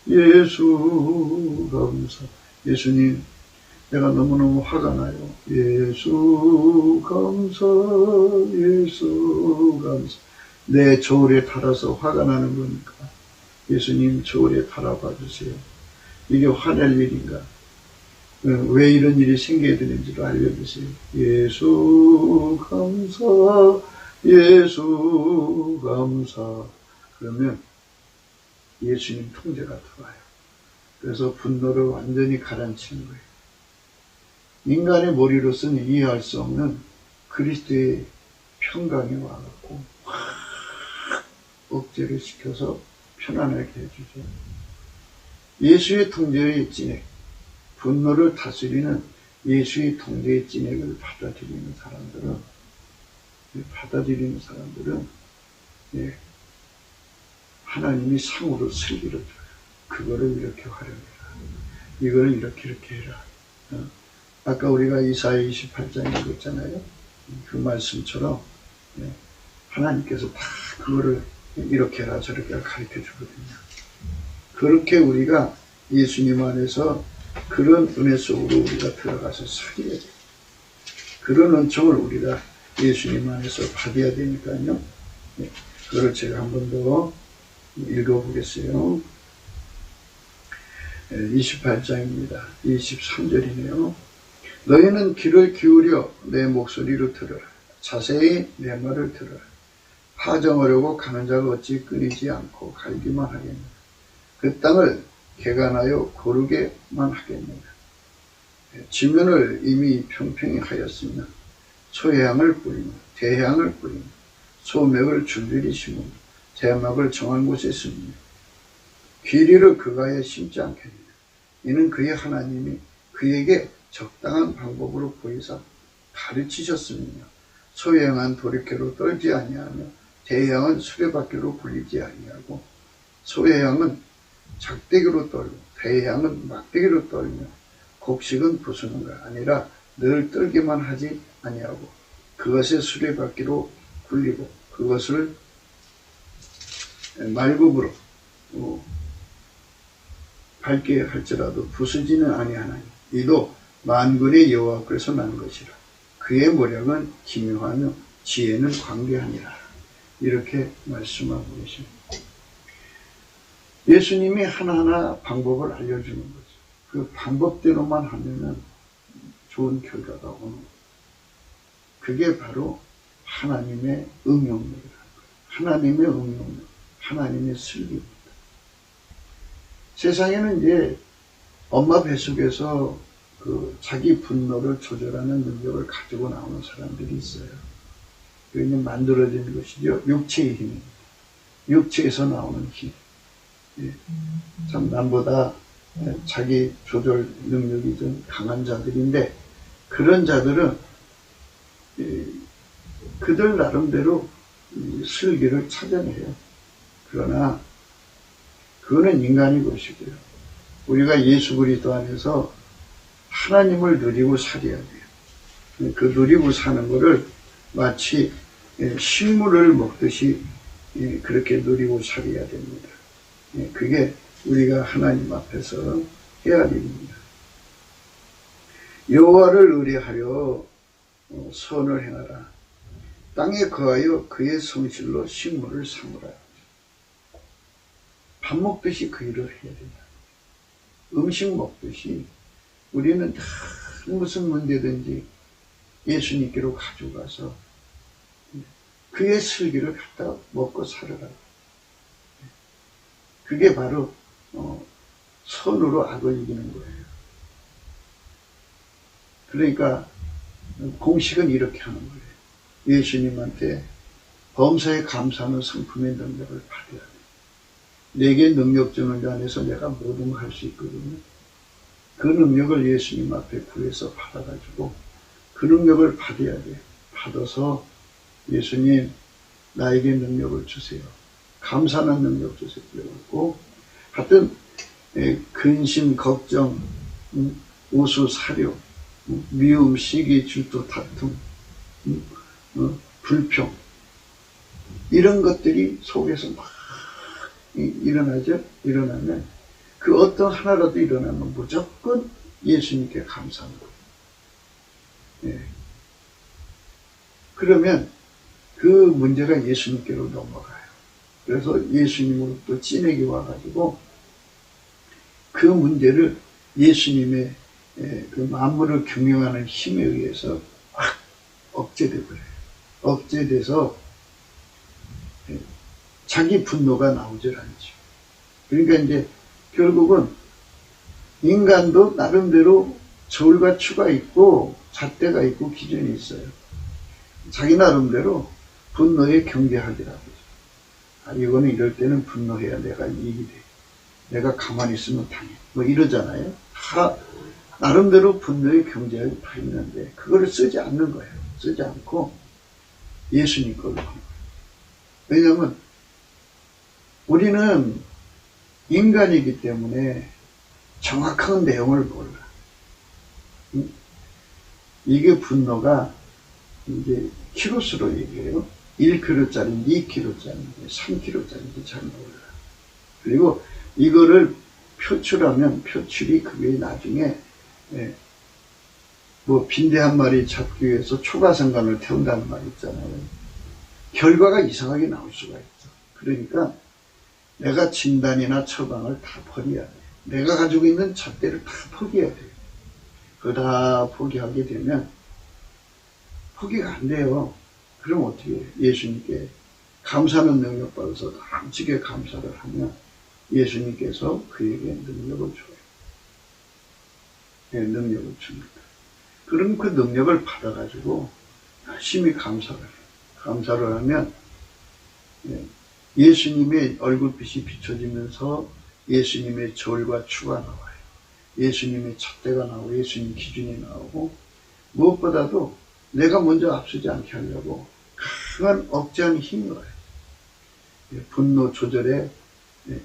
예수 감사. 예수님 내가 너무너무 화가 나요. 예수 감사 예수 감사. 내 저울에 달아서 화가 나는 거니까 예수님 저울에 달아봐 주세요. 이게 화낼 일인가? 왜 이런 일이 생겨야 되는지를 알려주세요. 예수 감사 예수 감사. 그러면 예수님 통제가 들어와요. 그래서 분노를 완전히 가라앉히는 거예요. 인간의 머리로서는 이해할 수 없는 그리스도의 평강이 와갖고 확 억제를 시켜서 편안하게 해주죠. 예수의 통제의 진액, 분노를 다스리는 예수의 통제의 진액을 받아들이는 사람들은 하나님이 상으로 슬기를 줘요. 그거를 이렇게 활용해라. 이거를 이렇게 해라. 아까 우리가 이사야 28장에 읽었잖아요. 그 말씀처럼 하나님께서 다 그거를 이렇게 해라 저렇게 해라 가르쳐 주거든요. 그렇게 우리가 예수님 안에서 그런 은혜 속으로 우리가 들어가서 살아야 돼요. 그런 은총을 우리가 예수님 안에서 받아야 되니까요. 그걸 제가 한 번 더 읽어보겠어요. 28장입니다. 23절이네요. 너희는 귀를 기울여 내 목소리로 들어라. 자세히 내 말을 들어라. 파정하려고 가는 자가 어찌 끊이지 않고 갈기만 하겠느냐. 그 땅을 개간하여 고르게만 하겠느냐. 지면을 이미 평평히 하였으며 소해향을 뿌리며 대향을 뿌리며 소맥을 줄줄이 심으며 대막을 정한 곳에 심으며 귀리를 그가에 심지 않겠느냐. 이는 그의 하나님이 그에게 적당한 방법으로 보이사 가르치셨으며 소해향은 돌이켜로 떨지 아니하며 대향은 수레바퀴로 굴리지 아니하고 소해향은 작대기로 떨고 대향은 막대기로 떨며 곡식은 부수는 가 아니라 늘 떨기만 하지 아니하고 그것의 수레바퀴로 굴리고 그것을 말굽으로 밟게 할지라도 부수지는 아니하나니 이도 만군의 여호와께서 난 것이라. 그의 모략은 기묘하며 지혜는 광대하니라. 이렇게 말씀하고 계십니다. 예수님이 하나하나 방법을 알려주는 거죠. 그 방법대로만 하면은 좋은 결과가 오는 거예요. 그게 바로 하나님의 응용력이라는 거예요. 하나님의 응용력, 하나님의 슬기입니다. 세상에는 이제 엄마 뱃속에서 그 자기 분노를 조절하는 능력을 가지고 나오는 사람들이 있어요. 그게 만들어진 것이죠. 육체의 힘입니다. 육체에서 나오는 힘. 참 남보다 자기 조절 능력이 좀 강한 자들인데 그런 자들은 그들 나름대로 슬기를 찾아내요. 그러나 그거는 인간의 것이고요. 우리가 예수 그리스도 안에서 하나님을 누리고 살아야 돼요. 그 누리고 사는 거를 마치 식물을 먹듯이 그렇게 누리고 살아야 됩니다. 그게 우리가 하나님 앞에서 해야 할 일입니다. 여호와를 의뢰하여 선을 행하라. 땅에 거하여 그의 성실로 식물을 삼으라. 밥 먹듯이 그 일을 해야 된다. 음식 먹듯이 우리는 다 무슨 문제든지 예수님께로 가져가서 그의 슬기를 갖다 먹고 살아라. 그게 바로 선으로 악을 이기는 거예요. 그러니까 공식은 이렇게 하는 거예요. 예수님한테 범사에 감사하는 성품의 능력을 받아야 돼. 내게 능력 주는 자 안에서 내가 모든 걸 할 수 있거든요. 그 능력을 예수님 앞에 구해서 받아가지고 그 능력을 받아야 돼. 받아서 예수님 나에게 능력을 주세요. 감사하는 능력 주세요. 그래갖고 하여튼 근심, 걱정, 우수, 사료, 미움, 시기, 질투, 다툼, 불평 이런 것들이 속에서 막 일어나죠. 일어나면 그 어떤 하나라도 일어나면 무조건 예수님께 감사하는 거예요. 예. 그러면 그 문제가 예수님께로 넘어가요. 그래서 예수님으로 또 찐에게 와가지고 그 문제를 예수님의 그 만물을 경영하는 힘에 의해서 확 억제되버려요. 억제돼서 자기 분노가 나오질 않죠. 그러니까 이제 결국은 인간도 나름대로 저울과 추가 있고 잣대가 있고 기준이 있어요. 자기 나름대로 분노에 경계하기라고 하죠. 아, 이거는 이럴 때는 분노해야 내가 이익이 돼. 내가 가만히 있으면 당해. 뭐 이러잖아요. 다 나름대로 분노에 경계하기 다 있는데 그거를 쓰지 않는 거예요. 쓰지 않고 예수님 걸로 하는 거예요. 왜냐하면 우리는 인간이기 때문에 정확한 내용을 몰라. 이게 분노가 이제 키로수로 얘기해요. 1kg짜리, 2kg짜리, 3kg짜리인지 잘 몰라. 그리고 이거를 표출하면 표출이 그게 나중에 뭐 빈대 한 마리 잡기 위해서 초가상관을 태운다는 말 있잖아요. 결과가 이상하게 나올 수가 있죠. 그러니까 내가 진단이나 처방을 다 버려야 돼. 내가 가지고 있는 잣대를 다 포기해야 돼. 그거 다 포기하게 되면 포기가 안 돼요. 그럼 어떻게 해요? 예수님께 감사하는 능력 받아서 남치게 감사를 하면 예수님께서 그에게 능력을 줘요. 네, 능력을 줍니다. 그럼 그 능력을 받아가지고 열심히 감사를 해요. 감사를 하면 예수님의 얼굴빛이 비춰지면서 예수님의 절과 추가 나와요. 예수님의 잣대가 나오고 예수님 기준이 나오고 무엇보다도 내가 먼저 앞서지 않게 하려고 강한 억제하는 힘이 와요. 분노 조절에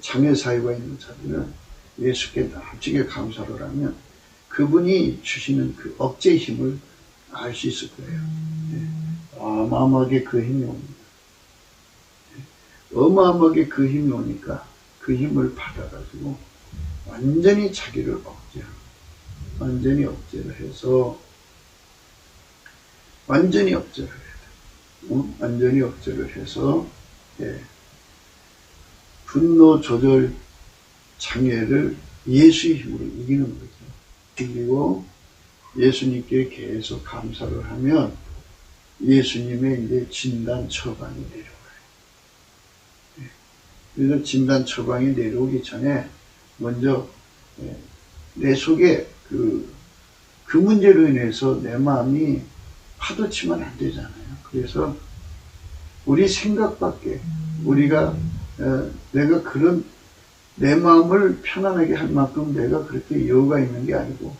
장애 사유가 있는 자들은 예수께 남지게 감사를 하면 그분이 주시는 그 억제 힘을 알 수 있을 거예요. 어마어마하게 그 힘이 옵니다. 어마어마하게 그 힘이 오니까 그 힘을 받아가지고 완전히 자기를 억제하고 완전히 억제를 해서 완전히 억제를 해야 돼. 완전히 억제를 해서 분노 조절 장애를 예수의 힘으로 이기는 거죠. 그리고 예수님께 계속 감사를 하면 예수님의 이제 진단 처방이 내려와요. 그래서 진단 처방이 내려오기 전에 먼저 내 속에 그 문제로 인해서 내 마음이 파도치면 안 되잖아요. 그래서 우리 생각 밖에 우리가 내가 그런 내 마음을 편안하게 할 만큼 내가 그렇게 여유가 있는 게 아니고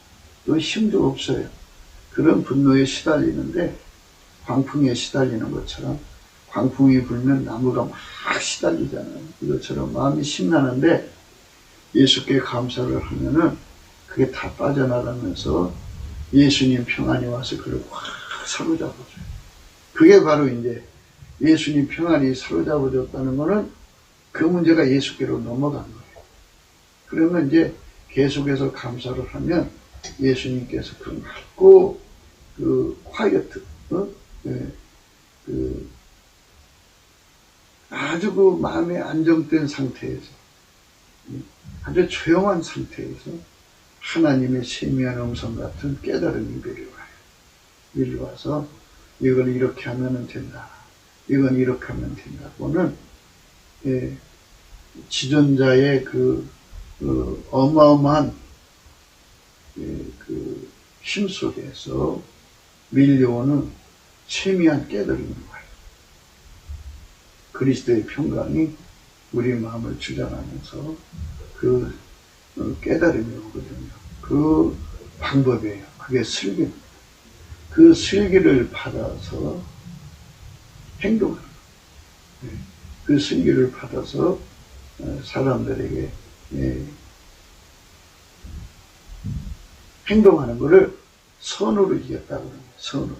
또 힘도 없어요. 그런 분노에 시달리는데 광풍에 시달리는 것처럼 광풍이 불면 나무가 막 시달리잖아요. 이것처럼 마음이 심란한데 예수께 감사를 하면은 그게 다 빠져나가면서 예수님 평안이 와서 그걸 확 사로잡아줘요. 그게 바로 이제 예수님 평안이 사로잡아줬다는 거는 그 문제가 예수께로 넘어간 거예요. 그러면 이제 계속해서 감사를 하면 예수님께서 그 맑고 그 콰이어트, 아주 그 마음의 안정된 상태에서 아주 조용한 상태에서 하나님의 세미한 음성 같은 깨달음이 밀려와서 이걸 이렇게 하면 된다. 이건 이렇게 하면 된다고는 지존자의 그 어마어마한 그 힘 속에서 밀려오는 세미한 깨달음인 거예요. 그리스도의 평강이 우리 마음을 주장하면서 그 깨달음이 오거든요. 그 방법이에요. 그게 슬기입니다. 그 슬기를 받아서 행동하는 거예요. 그 슬기를 받아서 사람들에게 행동하는 것을 선으로 이겼다고 그러는 거예요. 선으로.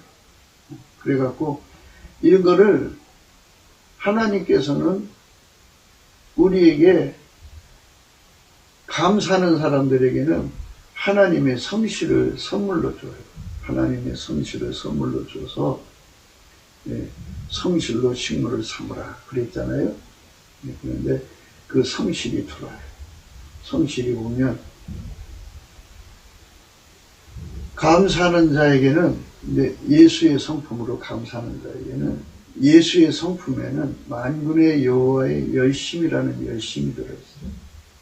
그래갖고 이거를 하나님께서는 우리에게 감사하는 사람들에게는 하나님의 성실을 선물로 줘요. 하나님의 성실을 선물로 줘서 성실로 식물을 삼으라 그랬잖아요. 그런데 그 성실이 들어와요. 성실이 오면 감사하는 자에게는 예수의 성품으로 감사하는 자에게는 예수의 성품에는 만군의 여호와의 열심이라는 열심이 들어있어요.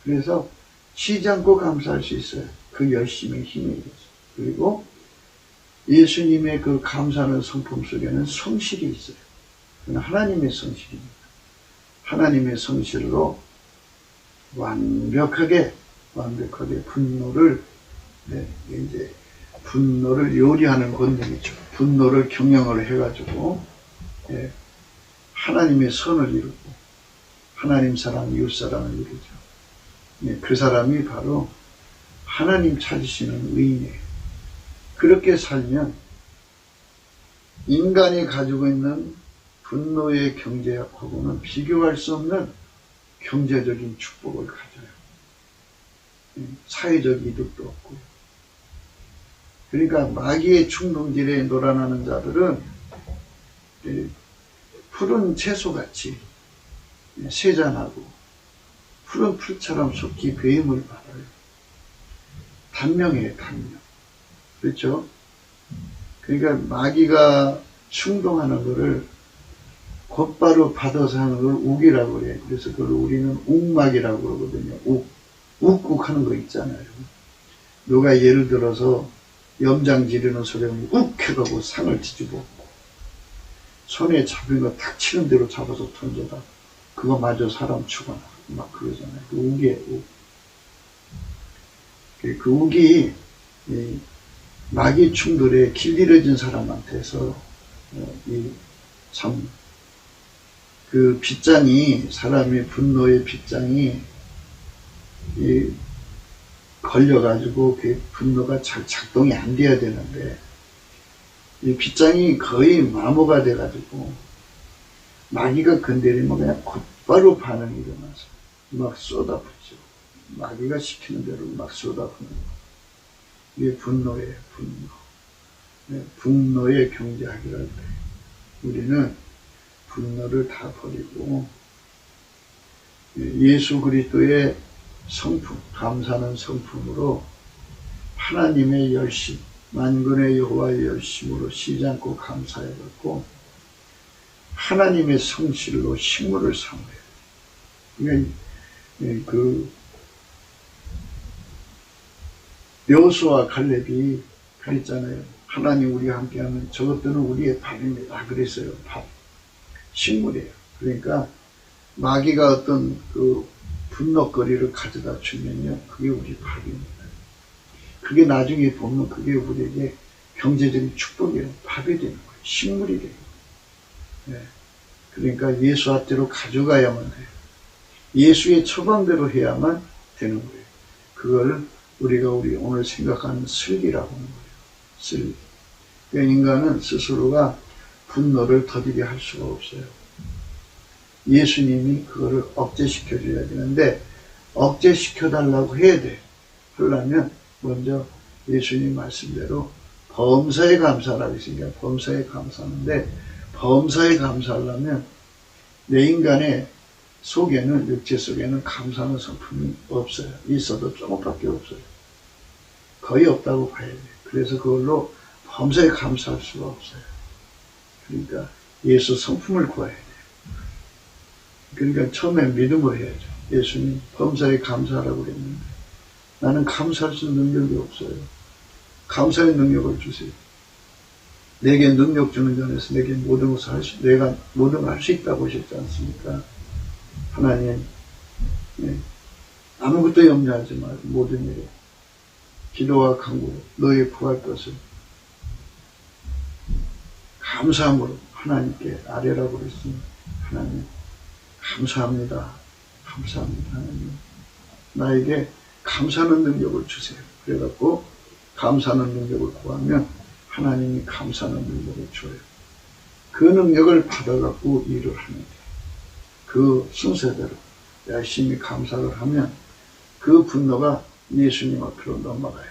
그래서 쉬지 않고 감사할 수 있어요. 그 열심의 힘이 있어요. 그리고 예수님의 그 감사하는 성품 속에는 성실이 있어요. 그건 하나님의 성실입니다. 하나님의 성실로 완벽하게 분노를 이제 분노를 요리하는 권능이죠. 분노를 경영을 해가지고 하나님의 선을 이루고 하나님 사랑, 이웃 사랑을 이루죠. 그 사람이 바로 하나님 찾으시는 의인이에요. 그렇게 살면 인간이 가지고 있는 분노의 경제하고는 비교할 수 없는 경제적인 축복을 가져요. 사회적 이득도 없고요. 그러니까 마귀의 충동질에 놀아나는 자들은 푸른 채소같이 세잔하고 푸른 풀처럼 속히 배임을 받아요. 단명이에요, 단명. 그렇죠? 그러니까 마귀가 충동하는 것을 곧바로 받아서 하는 걸 욱이라고 그래요. 그래서 그걸 우리는 욱막이라고 그러거든요. 욱욱 하는 거 있잖아요. 누가 예를 들어서 염장 지르는 소리는 욱 해가고 상을 뒤집어 손에 잡힌 거 탁 치는 대로 잡아서 던져다. 그거 마저 사람 죽어나. 막 그러잖아요. 그 욱이에요, 욱. 그 욱이 마귀 충돌에 길들여진 사람한테서 그 빗장이 사람의 분노의 빗장이 걸려가지고 그 분노가 잘 작동이 안 돼야 되는데 이 빗장이 거의 마모가 돼가지고 마귀가 건드리면 그냥 곧바로 반응이 일어나서 막 쏟아붓죠. 마귀가 시키는 대로 막 쏟아붓는 거. 이게 분노예요, 분노. 분노의 경제하기를 때 우리는 분노를 다 버리고 예수 그리스도의 성품, 감사하는 성품으로 하나님의 열심, 만군의 여호와의 열심으로 쉬지 않고 감사해갖고 하나님의 성실로 식물을 삼아요. 그러니까 그 여호수아와 갈렙이 그랬잖아요. 하나님 우리와 함께하면 저것들은 우리의 밥입니다. 그랬어요. 밥. 식물이에요. 그러니까 마귀가 어떤 그 분노거리를 가져다 주면요. 그게 우리 밥입니다. 그게 나중에 보면 그게 우리에게 경제적인 축복이에요. 밥이 되는 거예요. 식물이 되는 거예요. 그러니까 예수 앞대로 가져가야만 돼요. 예수의 처방대로 해야만 되는 거예요. 그걸 우리가 오늘 생각하는 슬기라고 하는 거예요. 슬기. 그러니까 인간은 스스로가 분노를 더디게 할 수가 없어요. 예수님이 그거를 억제시켜줘야 되는데 억제시켜달라고 해야 돼. 그러려면 먼저 예수님 말씀대로 범사에 감사라고 했으니까 범사에 감사하는데 범사에 감사하려면 내 인간의 속에는, 육체 속에는 감사하는 성품이 없어요. 있어도 조금밖에 없어요. 거의 없다고 봐야 돼요. 그래서 그걸로 범사에 감사할 수가 없어요. 그러니까 예수 성품을 구해야 돼요. 그러니까 처음에 믿음을 해야죠. 예수님 범사에 감사하라고 그랬는데 나는 감사할 수 있는 능력이 없어요. 감사의 능력을 주세요. 내게 능력 주는 전에서 내게 모든 것을 내가 모든 걸 할 수 있다고 하셨지 않습니까? 하나님, 아무것도 염려하지 말고 모든 일에 기도와 간구로 너의 구할 것을 감사함으로 하나님께 아뢰라고 그랬으니 하나님 감사합니다. 감사합니다. 하나님 나에게 감사하는 능력을 주세요. 그래갖고 감사하는 능력을 구하면 하나님이 감사하는 능력을 줘요. 그 능력을 받아갖고 일을 하면 돼요. 그 순서대로 열심히 감사를 하면 그 분노가 예수님 앞으로 넘어가요.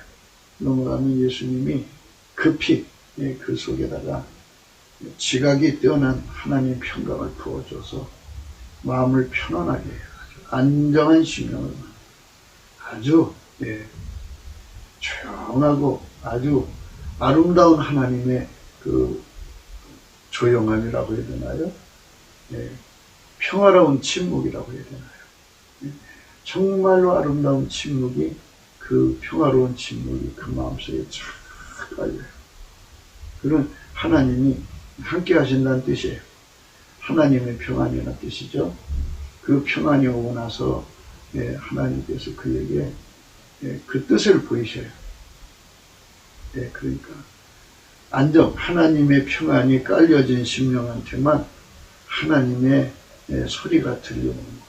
넘어가면 예수님이 급히 그 속에다가 지각이 뛰어난 하나님의 평강을 부어줘서 마음을 편안하게 해요. 안정한 심령을 아주 조용하고 아주 아름다운 하나님의 그 조용함이라고 해야 되나요? 평화로운 침묵이라고 해야 되나요? 정말로 아름다운 침묵이 그 평화로운 침묵이 그 마음속에 쫙 깔려요. 그런 하나님이 함께 하신다는 뜻이에요. 하나님의 평안이라는 뜻이죠. 그 평안이 오고 나서 하나님께서 그에게 그 뜻을 보이셔요. 그러니까 안정, 하나님의 평안이 깔려진 심령한테만 하나님의 소리가 들려오는 거예요.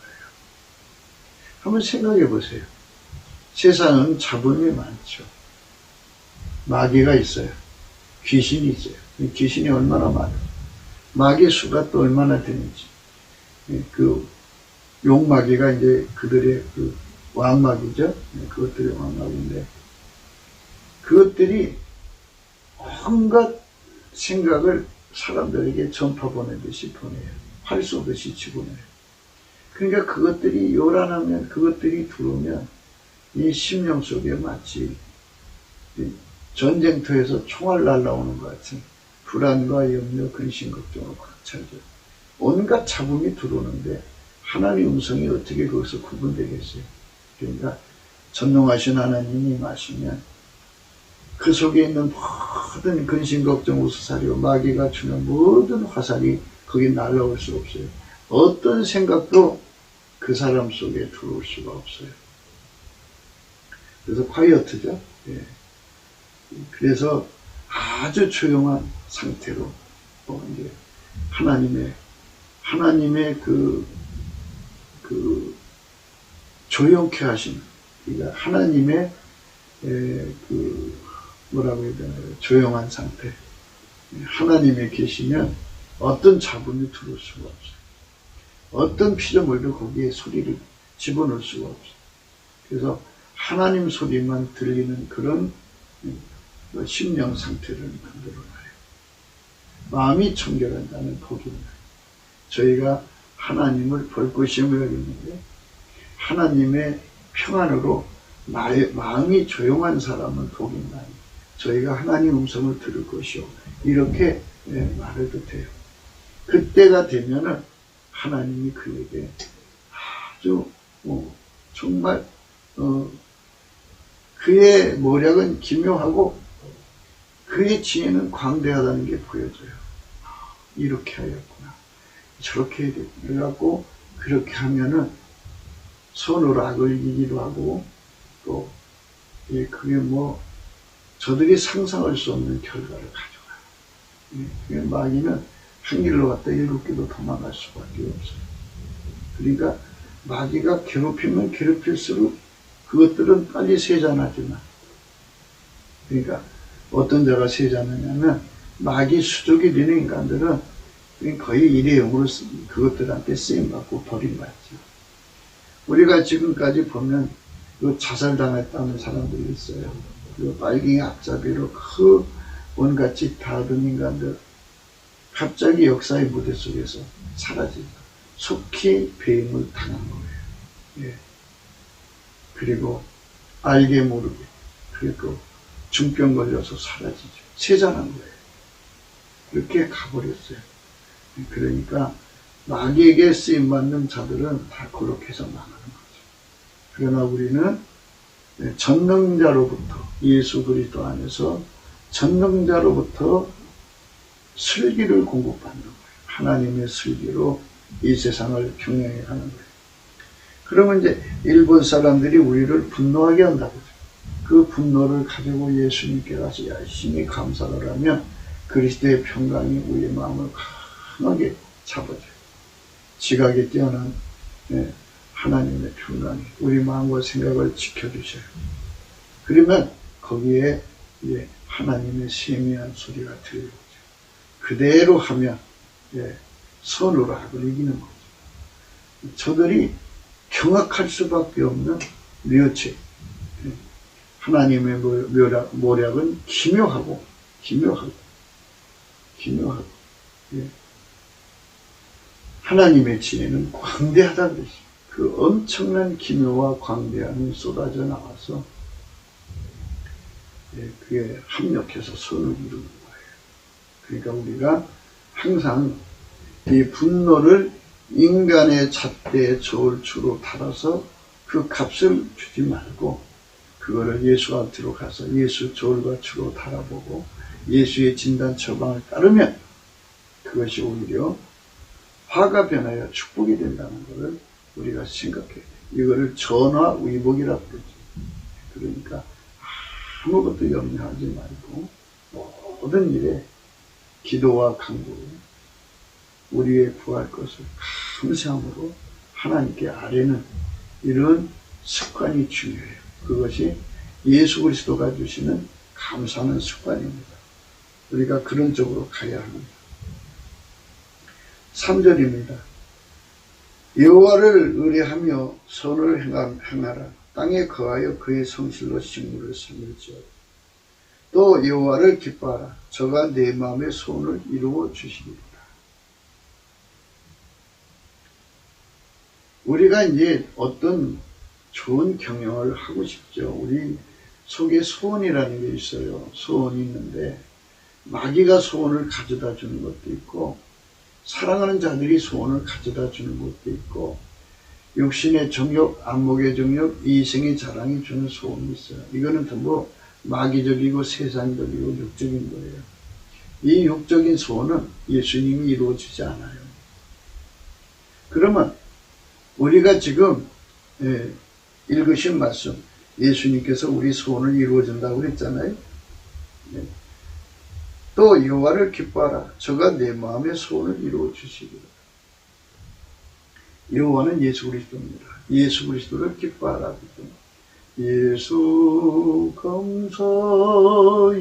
한번 생각해 보세요. 세상은 잡음이 많죠. 마귀가 있어요. 귀신이 있어요. 귀신이 얼마나 많아요. 마귀 수가 또 얼마나 되는지. 그 용마귀가 이제 그들의 그 왕마귀죠. 그것들의 왕마귀인데 그것들이 온갖 생각을 사람들에게 전파 보내듯이 보내요. 활 쏘듯이 치고내요. 그러니까 그것들이 요란하면 그것들이 들어오면 이 심령 속에 마치 전쟁터에서 총알 날라오는 것 같은 불안과 염려, 근심, 걱정으로 꽉 차죠. 온갖 잡음이 들어오는데 하나님의 음성이 어떻게 거기서 구분되겠어요? 그러니까 전능하신 하나님이 마시면 그 속에 있는 모든 근심, 걱정, 우스사리와 마귀가 주는 모든 화살이 거기 날라올 수 없어요. 어떤 생각도 그 사람 속에 들어올 수가 없어요. 그래서 콰이어트죠. 그래서 아주 조용한 상태로 이제 하나님의 그 조용케 하시는, 그러니까 하나님의 뭐라고 해야 되나요? 조용한 상태. 하나님이 계시면 어떤 잡음이 들어올 수가 없어요. 어떤 피조물도 거기에 소리를 집어넣을 수가 없어요. 그래서 하나님 소리만 들리는 그런 심령 상태를 만들어놔요. 마음이 청결한다는 복입니다. 저희가 하나님을 볼것 시험을 여기는데 하나님의 평안으로 나의 마음이 조용한 사람은 복인다. 저희가 하나님 음성을 들을 것이요. 이렇게 말해도 돼요. 그때가 되면은 하나님이 그에게 아주 정말 그의 모략은 기묘하고 그의 지혜는 광대하다는 게 보여져요. 이렇게 하였구나. 저렇게 해야 되구나. 그래갖고 그렇게 하면은 손으로 악을 이기기도 하고 또 그게 저들이 상상할 수 없는 결과를 가져가요. 마귀는 한 길로 갔다 7길로 도망갈 수밖에 없어요. 그러니까 마귀가 괴롭히면 괴롭힐수록 그것들은 빨리 세잔하지만, 그러니까 어떤 자가 세잔하냐면 마귀 수족이 되는 인간들은 거의 일회용으로 그것들한테 쓰임받고 버림받죠. 우리가 지금까지 보면 자살당했다는 사람들이 있어요. 빨갱이 앞잡이로 그 온갖 짓 다 하던 인간들 갑자기 역사의 무대 속에서 사라집니다. 속히 배임을 당한 거예요. 예. 그리고 알게 모르게 그리고 중병 걸려서 사라지죠. 세잔한 거예요. 그렇게 가버렸어요. 그러니까 마귀에게 쓰임받는 자들은 다 그렇게 해서 망하는 거죠. 그러나 우리는 전능자로부터 예수 그리스도 안에서 전능자로부터 슬기를 공급받는 거예요. 하나님의 슬기로 이 세상을 경영해 가는 거예요. 그러면 이제 일본 사람들이 우리를 분노하게 한다고. 그 분노를 가지고 예수님께 가서 열심히 감사를 하면 그리스도의 평강이 우리의 마음을 강하게 잡아줘요. 지각에 뛰어난 하나님의 평강이 우리 마음과 생각을 지켜주셔요. 그러면 거기에 이제 하나님의 세미한 소리가 들려오죠. 그대로 하면 선으로 악을 이기는 거죠. 저들이 경악할 수밖에 없는 묘책. 하나님의 모략은 기묘하고 하나님의 지혜는 광대하다 그랬어요. 그 엄청난 기묘와 광대함이 쏟아져 나와서 그게 합력해서 선을 이루는 거예요. 그러니까 우리가 항상 이 분노를 인간의 잣대에 저울추로 달아서 그 값을 주지 말고 그거를 예수 앞으로 가서 예수 저울과 추로 달아보고 예수의 진단 처방을 따르면 그것이 오히려 화가 변하여 축복이 된다는 것을 우리가 생각해야 돼요. 이거를 전화위복이라고 그러죠. 그러니까 아무것도 염려하지 말고 모든 일에 기도와 간구 우리의 구할 것을 감사함으로 하나님께 아뢰는 이런 습관이 중요해요. 그것이 예수 그리스도가 주시는 감사하는 습관입니다. 우리가 그런 쪽으로 가야 합니다. 3절입니다. 여호와를 의뢰하며 선을 행하라. 땅에 거하여 그의 성실로 식물을 심을지어다. 또 여호와를 기뻐하라. 저가 내 마음의 소원을 이루어 주시리라. 우리가 이제 어떤 좋은 경영을 하고 싶죠. 우리 속에 소원이라는 게 있어요. 소원이 있는데 마귀가 소원을 가져다 주는 것도 있고 사랑하는 자들이 소원을 가져다 주는 것도 있고 육신의 정욕, 안목의 정욕, 이생의 자랑이 주는 소원이 있어요. 이거는 전부 마귀적이고 세상적이고 육적인 거예요. 이 육적인 소원은 예수님이 이루어주지 않아요. 그러면 우리가 지금 읽으신 말씀 예수님께서 우리 소원을 이루어준다고 그랬잖아요. 또 여호와를 기뻐하라. 저가 내 마음의 소원을 이루어 주시리라. 여호와는 예수 그리스도입니다. 예수 그리스도를 기뻐하라. 예수 감사,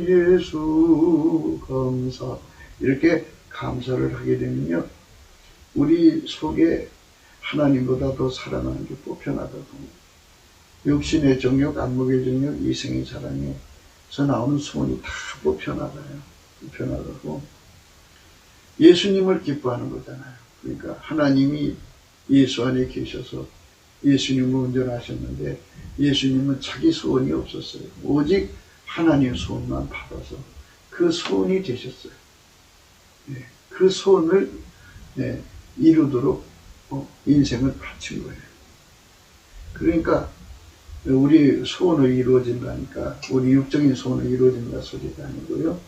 예수 감사. 이렇게 감사를 하게 되면요, 우리 속에 하나님보다 더 사랑하는 게 보편하다고. 육신의 정욕, 안목의 정욕, 이생의 자랑에서 나오는 소원이 다 보편하다요. 보편하다고. 예수님을 기뻐하는 거잖아요. 그러니까 하나님이 예수 안에 계셔서 예수님을 운전하셨는데 예수님은 자기 소원이 없었어요. 오직 하나님의 소원만 받아서 그 소원이 되셨어요. 그 소원을 이루도록 인생을 바친 거예요. 그러니까 우리 소원을 이루어진다니까 우리 육적인 소원을 이루어진다 소리가 아니고요.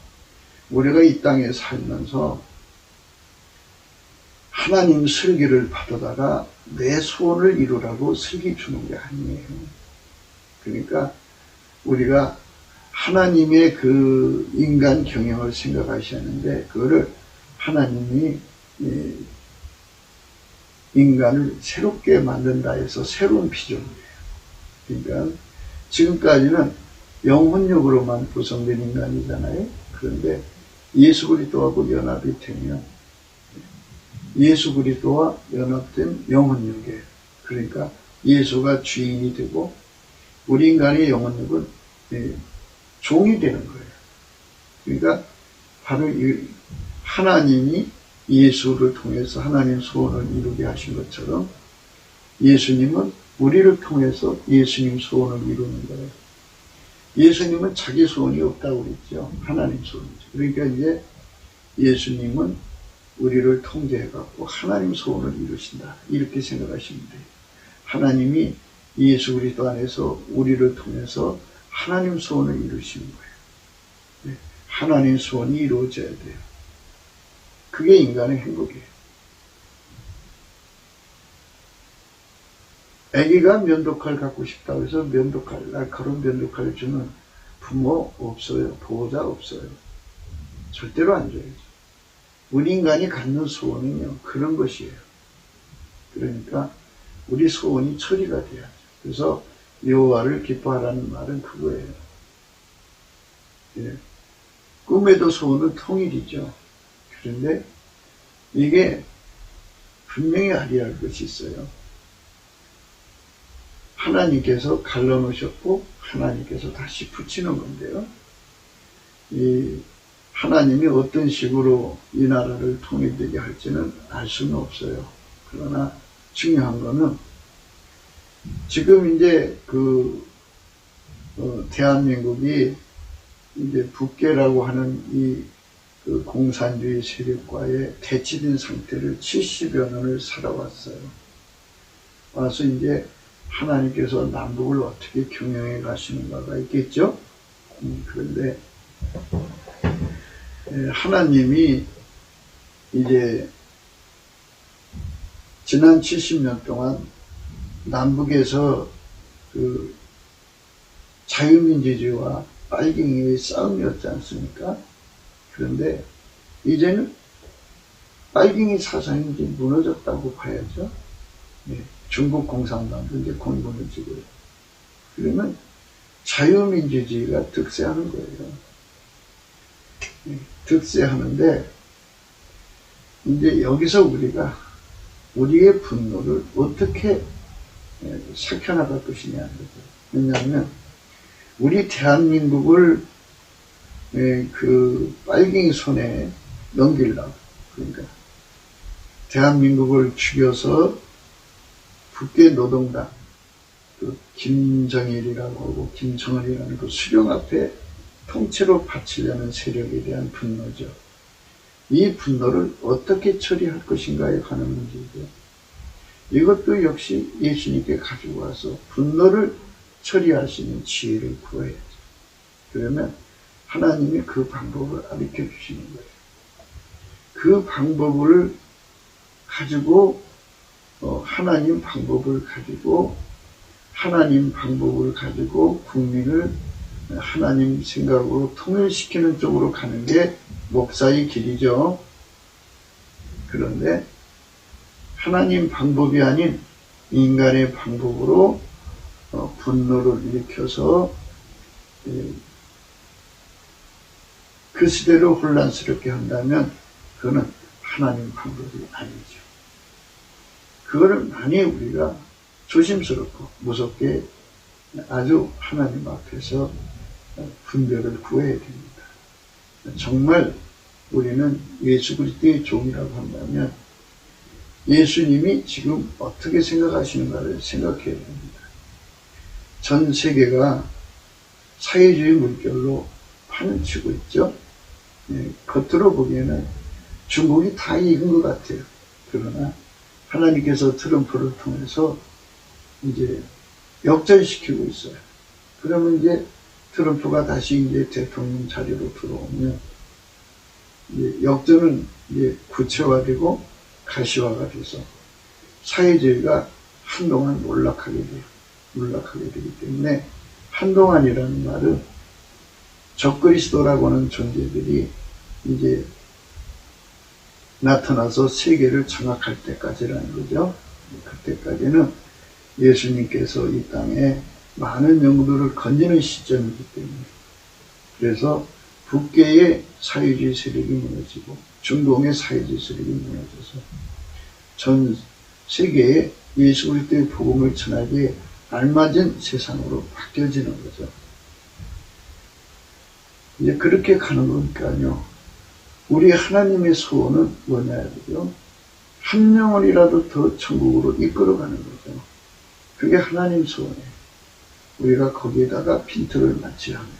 우리가 이 땅에 살면서 하나님 슬기를 받아다가 내 소원을 이루라고 슬기 주는 게 아니에요. 그러니까 우리가 하나님의 그 인간 경영을 생각하시는데 그거를 하나님이 인간을 새롭게 만든다 해서 새로운 비전이에요. 그러니까 지금까지는 영혼력으로만 구성된 인간이잖아요. 그런데 예수 그리스도하고 연합이 되면 예수 그리스도와 연합된 영혼력이에요. 그러니까 예수가 주인이 되고 우리 인간의 영혼력은 종이 되는 거예요. 그러니까 바로 이 하나님이 예수를 통해서 하나님 소원을 이루게 하신 것처럼 예수님은 우리를 통해서 예수님 소원을 이루는 거예요. 예수님은 자기 소원이 없다고 그랬죠. 하나님 소원이죠. 그러니까 이제 예수님은 우리를 통제해갖고 하나님 소원을 이루신다. 이렇게 생각하시면 돼요. 하나님이 예수 그리스도 안에서 우리를 통해서 하나님 소원을 이루시는 거예요. 네. 하나님 소원이 이루어져야 돼요. 그게 인간의 행복이에요. 아기가 면도칼 갖고 싶다고 해서 면도칼, 날카로운 면도칼을 주는 부모 없어요. 보호자 없어요. 절대로 안 줘야죠. 우리 인간이 갖는 소원은요, 그런 것이에요. 그러니까 우리 소원이 처리가 돼야죠. 그래서 여호와를 기뻐하라는 말은 그거예요. 예. 꿈에도 소원은 통일이죠. 그런데 이게 분명히 알아야 할 것이 있어요. 하나님께서 갈라놓으셨고 하나님께서 다시 붙이는 건데요. 이 하나님이 어떤 식으로 이 나라를 통일되게 할지는 알 수는 없어요. 그러나 중요한 거는 지금 이제 대한민국이 이제 북계라고 하는 이 공산주의 세력과의 대치된 상태를 70여 년을 살아왔어요. 와서 이제 하나님께서 남북을 어떻게 경영해 가시는가가 있겠죠? 그런데 하나님이 이제 지난 70년 동안 남북에서 자유민주주의와 빨갱이의 싸움이었지 않습니까? 그런데 이제는 빨갱이 사상이 이제 무너졌다고 봐야죠. 네, 중국 공산당도 이제 공무원지고요. 그러면 자유민주주의가 득세하는 거예요. 네, 득세하는데 이제 여기서 우리가 우리의 분노를 어떻게 삭혀나갈 것이냐. 왜냐하면 우리 대한민국을 빨갱이 손에 넘기려고, 그러니까 대한민국을 죽여서 북계 노동당, 김정일이라고 하고 김정은이라는 그 수령 앞에 통째로 바치려는 세력에 대한 분노죠. 이 분노를 어떻게 처리할 것인가에 관한 문제죠. 이것도 역시 예수님께 가지고 와서 분노를 처리할 수 있는 지혜를 구해야죠. 그러면 하나님이 그 방법을 가르쳐 주시는 거예요. 그 방법을 가지고 하나님 방법을 가지고 국민을 하나님 생각으로 통일시키는 쪽으로 가는 게 목사의 길이죠. 그런데 하나님 방법이 아닌 인간의 방법으로 분노를 일으켜서 그 시대를 혼란스럽게 한다면 그거는 하나님 방법이 아니죠. 그거를 많이 우리가 조심스럽고 무섭게 아주 하나님 앞에서 분별을 구해야 됩니다. 정말 우리는 예수 그리스도의 종이라고 한다면 예수님이 지금 어떻게 생각하시는가를 생각해야 됩니다. 전 세계가 사회주의 물결로 판을 치고 있죠. 겉으로 보기에는 중국이 다 이긴 것 같아요. 그러나 하나님께서 트럼프를 통해서 이제 역전시키고 있어요. 그러면 이제 트럼프가 다시 이제 대통령 자리로 들어오면 이제 역전은 이제 구체화되고 가시화가 돼서 사회주의가 한동안 몰락하게 되기 때문에 한동안이라는 말은 적그리스도라고 하는 존재들이 이제 나타나서 세계를 장악할 때까지라는 거죠. 그때까지는 예수님께서 이 땅에 많은 영들을 건지는 시점이기 때문에 그래서 북계의 사회주의 세력이 무너지고 중동의 사회주의 세력이 무너져서 전 세계에 예수 그리스도의 복음을 전하기에 알맞은 세상으로 바뀌어지는 거죠. 이제 그렇게 가는 거니까요. 우리 하나님의 소원은 뭐냐고요? 한 영혼이라도 더 천국으로 이끌어가는 거죠. 그게 하나님 소원이에요. 우리가 거기에다가 핀트를 맞춰야 합니다.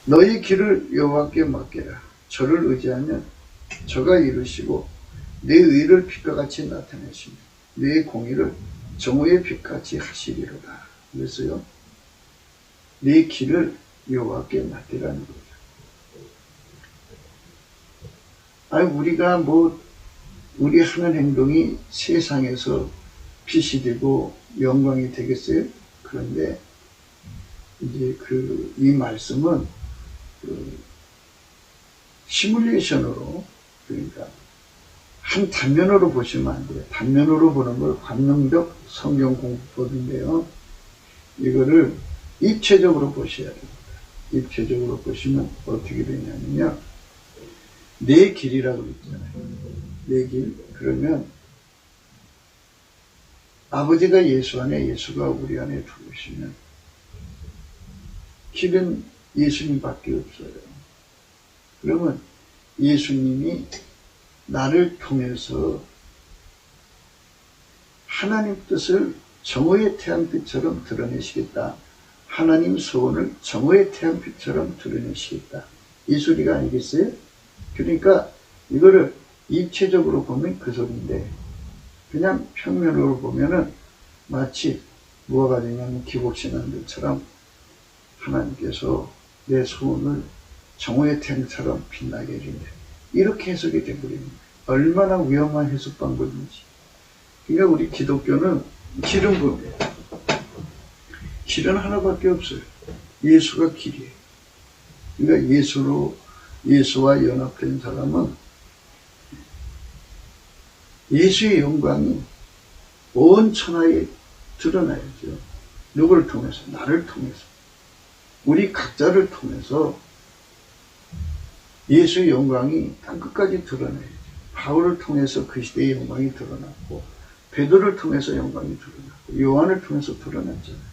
너희 길을 여호와께 맡겨라. 저를 의지하면 저가 이루시고 내 의를 빛과 같이 나타내시며 내 공의를 정오의 빛같이 하시리로다. 그래서요, 내 길을 여호와께 맡기라는 거죠. 아니, 우리가 우리 하는 행동이 세상에서 빛이 되고 영광이 되겠어요? 그런데 이제 이 말씀은 시뮬레이션으로, 그러니까 한 단면으로 보시면 안 돼요. 단면으로 보는 걸 관용적 성경 공부법인데요. 이거를 입체적으로 보셔야 됩니다. 입체적으로 보시면 어떻게 되냐면요. 내 길이라고 있잖아요. 내 길. 그러면 아버지가 예수 안에, 예수가 우리 안에 들어오시면 길은 예수님밖에 없어요. 그러면 예수님이 나를 통해서 하나님 뜻을 정오의 태양빛처럼 드러내시겠다. 하나님 소원을 정오의 태양빛처럼 드러내시겠다. 이 소리가 아니겠어요? 그러니까 이거를 입체적으로 보면 그 소리인데, 그냥 평면으로 보면은 마치 뭐가 되냐면 기복신앙들처럼 하나님께서 내 소원을 정오의 태양처럼 빛나게 해준다. 이렇게 해석이 되버립니다. 얼마나 위험한 해석 방법인지. 그러니까 우리 기독교는 길은 뭡니까? 길은 하나밖에 없어요. 예수가 길이에요. 그러니까 예수와 연합된 사람은 예수의 영광이 온 천하에 드러나야죠. 누구를 통해서? 나를 통해서. 우리 각자를 통해서 예수의 영광이 땅끝까지 드러나야죠. 바울을 통해서 그 시대의 영광이 드러났고, 베드로를 통해서 영광이 드러났고, 요한을 통해서 드러났잖아요.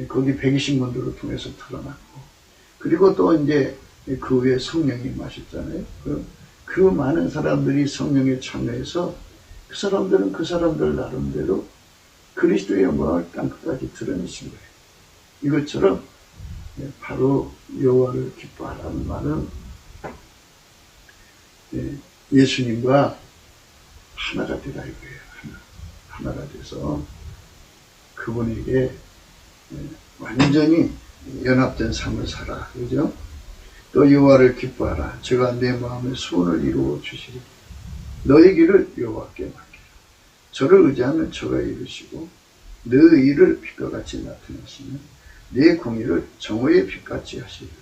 거기 120문들을 통해서 드러났고, 그리고 또 이제 그 후에 성령이 임하셨잖아요. 그 많은 사람들이 성령에 참여해서 그 사람들은 그 사람들 나름대로 그리스도의 영광을 땅끝까지 드러내신 거예요. 이것처럼 바로 여호와를 기뻐하라는 말은 예수님과 하나가 되라 이거예요. 하나가 돼서 그분에게 완전히 연합된 삶을 살아. 그죠? 또 여호와를 기뻐하라. 제가 내 마음의 소원을 이루어 주시리. 너의 길을 여호와께 맡기라. 저를 의지하면 저가 이루시고 내 의를 빛과 같이 나타내시면 내 공의를 정오의 빛같이 하시리라.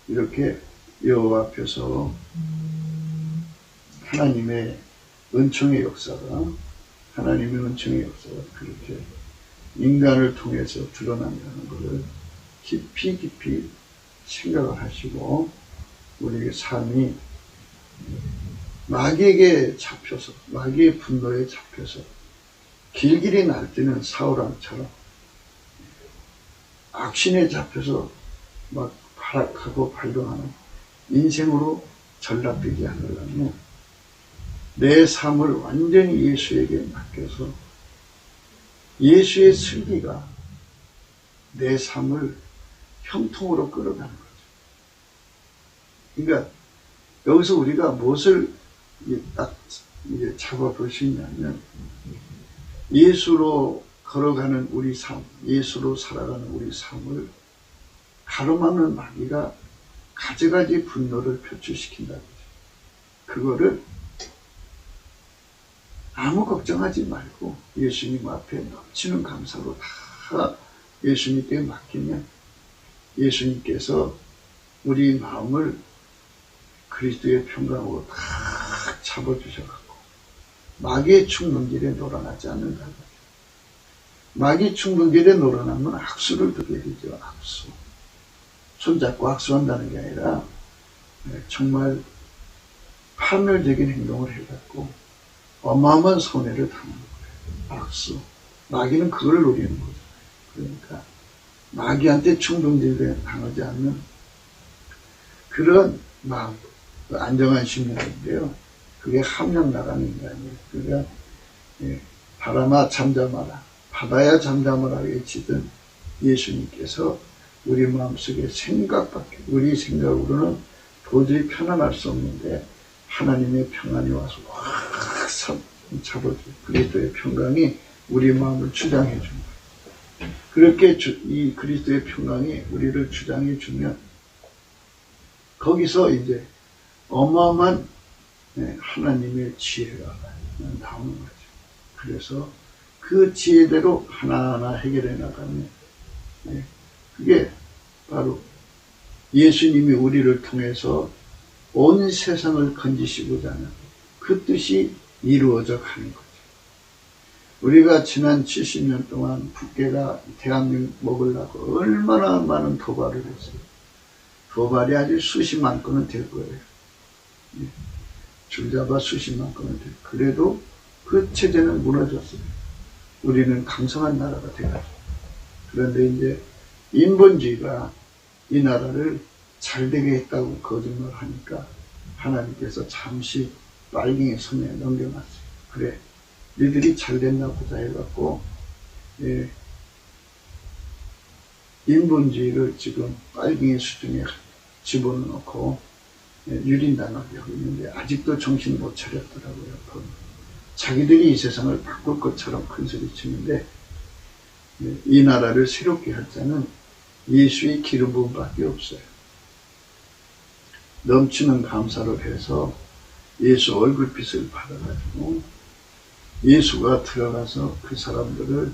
이렇게 여호와 앞에서 하나님의 은총의 역사가 그렇게 인간을 통해서 드러난다는 것을 깊이 생각을 하시고, 우리의 삶이 마귀에게 잡혀서, 마귀의 분노에 잡혀서 길길이 날뛰는 사울왕처럼 악신에 잡혀서 막 발악하고 발동하는 인생으로 전락되지 않으려면 내 삶을 완전히 예수에게 맡겨서 예수의 슬기가 내 삶을 형통으로 끌어가는 거죠. 그러니까 여기서 우리가 무엇을 딱 잡아볼 수 있냐면, 예수로 걸어가는 우리 삶, 예수로 살아가는 우리 삶을 가로막는 마귀가 가지가지 분노를 표출시킨다는 거죠. 그거를 아무 걱정하지 말고 예수님 앞에 넘치는 감사로 다 예수님께 맡기면 예수님께서 우리 마음을 그리스도의 평강으로 다 잡아주셔갖고 마귀의 충동질에 놀아나지 않는다는 거죠. 마귀 충동질에 놀아나면 악수를 두게 되죠. 악수. 손잡고 악수한다는 게 아니라 정말 파멸적인 행동을 해갖고 어마어마한 손해를 당하는 거예요. 악수. 마귀는 그걸 노리는 거죠. 그러니까 마귀한테 충동질에 당하지 않는 그런 마음, 안정한 심령인데요. 그게 함량 나가는 인간이에요. 그러니까 바람아 잠잠하라, 바다야 잠잠하라 외치던 예수님께서 우리 마음속에 생각밖에, 우리 생각으로는 도저히 편안할 수 없는데 하나님의 평안이 와서 확 잡아줘요. 그리스도의 평강이 우리 마음을 주장해 줍니다. 그렇게 이 그리스도의 평강이 우리를 주장해 주면 거기서 이제 어마어마한 하나님의 지혜가 나오는 거죠. 그래서 그 지혜대로 하나하나 해결해 나가면 그게 바로 예수님이 우리를 통해서 온 세상을 건지시고자 하는 그 뜻이 이루어져 가는 거죠. 우리가 지난 70년 동안 국회가 대한민국 먹으려고 얼마나 많은 도발을 했어요. 도발이 아주 수십만 건은 될 거예요. 줄잡아 수십만 건은 될 거예요. 그래도 그 체제는 무너졌어요. 우리는 강성한 나라가 돼가지고. 그런데 이제 인본주의가 이 나라를 잘되게 했다고 거짓말 하니까 하나님께서 잠시 빨갱이 손에 넘겨놨어요. 그래, 니들이 잘됐나 보자 해갖고 인본주의를 지금 빨갱이 수준에 집어넣고 유린당하게 하고 있는데 아직도 정신 못 차렸더라고요. 자기들이 이 세상을 바꿀 것처럼 큰 소리 치는데 이 나라를 새롭게 할 자는 예수의 기름 부음밖에 없어요. 넘치는 감사를 해서 예수 얼굴빛을 받아가지고 예수가 들어가서 그 사람들을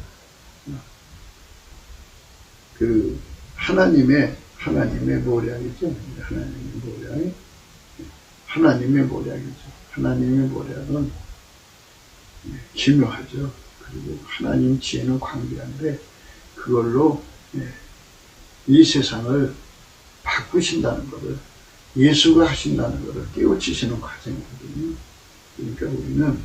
그 하나님의 모략이죠. 하나님의 모략이죠. 하나님의 모략은 기묘하죠. 그리고 하나님 지혜는 광대한데 그걸로 이 세상을 바꾸신다는 것을, 예수가 하신다는 것을 깨우치시는 과정이거든요. 그러니까 우리는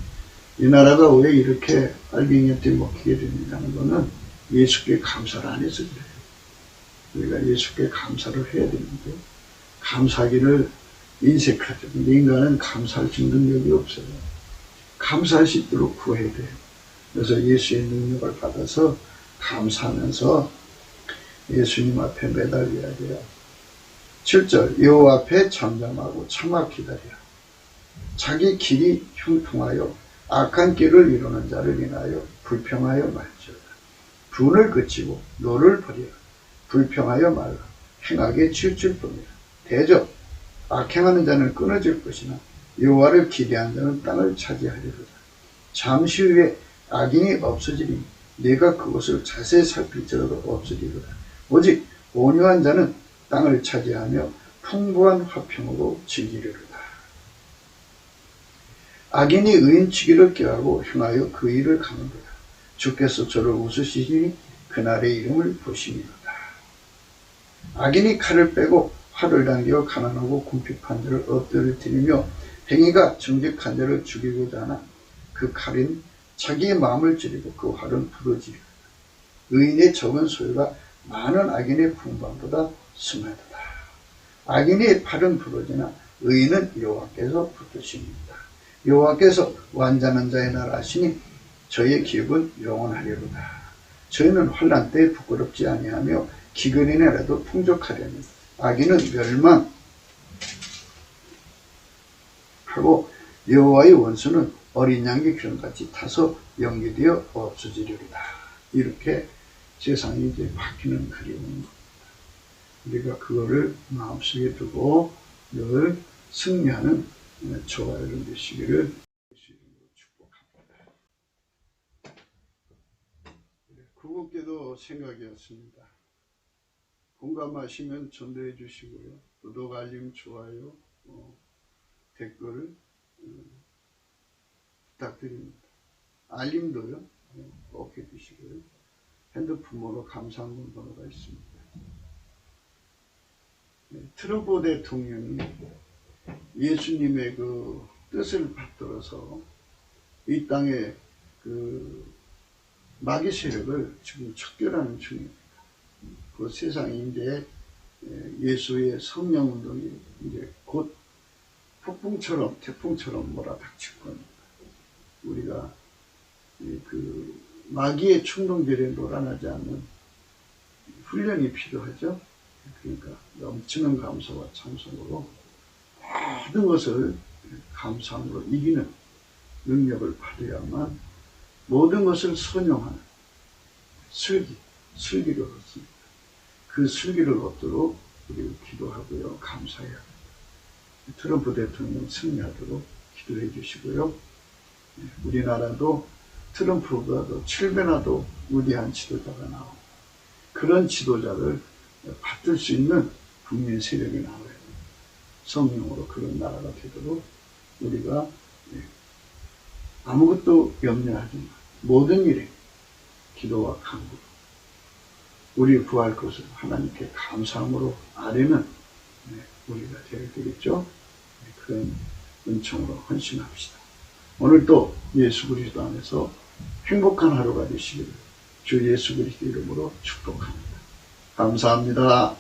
이 나라가 왜 이렇게 빨갱이한테 먹히게 되느냐는 것은 예수께 감사를 안 해서 그래요. 우리가 예수께 감사를 해야 되는데 감사기를 인색하죠. 근데 인간은 감사할 수 있는 능력이 없어요. 감사할 수 있도록 구해야 돼요. 그래서 예수의 능력을 받아서 감사하면서 예수님 앞에 매달려야 돼요. 7절 여호와 앞에 잠잠하고 참아 기다리라. 자기 길이 형통하여 악한 길을 이루는 자를 인하여 불평하여 말지어다. 분을 그치고 노를 버리라. 불평하여 말라. 행하게 치우칠 뿐이라. 대저 악행하는 자는 끊어질 것이나 여호와를 기대하는 자는 땅을 차지하리로다. 잠시 후에 악인이 없어지리니 내가 그것을 자세히 살필지라도 없어지리로다. 오직 온유한 자는 땅을 차지하며 풍부한 화평으로 즐기리로다. 악인이 의인치기를 꾀하고 행하여 그 일을 가는도다. 주께서 저를 웃으시니 그날의 이름을 보시리로다. 악인이 칼을 빼고 활을 당겨 가난하고 궁핍한 자를 엎드러뜨리며 행위가 정직한 자를 죽이고자 하나 그 칼은 자기의 마음을 찌르고 그 활은 부러지리로다. 의인의 적은 소유가 많은 악인의 풍부함보다 승하도다. 악인의 팔은 부러지나 의인은 여호와께서 붙드십니다. 여호와께서 완전한 자의 나라 하시니 저의 기업은 영원하리로다. 저희는 환난 때 부끄럽지 아니하며 기근이라도 풍족하려니 악인은 멸망하고 여호와의 원수는 어린 양의 기름같이 타서 연기되어 없어지리로다. 이렇게 세상이 이제 바뀌는 날이 오는 겁니다. 우리가 그거를 마음속에 두고 늘 승리하는 저와 여러분 되시기를 축복합니다. 구국기도 생각이었습니다. 공감하시면 전도해 주시고요. 구독, 알림, 좋아요, 댓글을 부탁드립니다. 알림도요. 꼭 해주시고요. 핸드폰 번호 감사한 번호가 있습니다. 트럼프 대통령이 예수님의 그 뜻을 받들어서 이 땅에 그 마귀 세력을 지금 척결하는 중입니다. 그 세상이 이제 예수의 성령 운동이 이제 곧 폭풍처럼 태풍처럼 몰아닥칠 겁니다. 우리가 그 마귀의 충동들에 놀아나지 않는 훈련이 필요하죠. 그러니까 넘치는 감사와 찬송으로 모든 것을 감사함으로 이기는 능력을 받아야만 모든 것을 선용하는 슬기를 얻습니다. 그 슬기를 얻도록 우리 기도하고요. 감사해야 합니다. 트럼프 대통령 승리하도록 기도해 주시고요. 우리나라도 트럼프보다도 7배나도 위대한 지도자가 나오고 그런 지도자를 받들 수 있는 국민 세력이 나와야 됩니다. 성령으로 그런 나라가 되도록 우리가 아무것도 염려하지 마. 모든 일에 기도와 간구로 우리 구할 것을 하나님께 감사함으로 아뢰는 우리가 되어야 되겠죠. 그런 은총으로 헌신합시다. 오늘도 예수 그리스도 안에서 행복한 하루가 되시기를 주 예수 그리스도 이름으로 축복합니다. 감사합니다.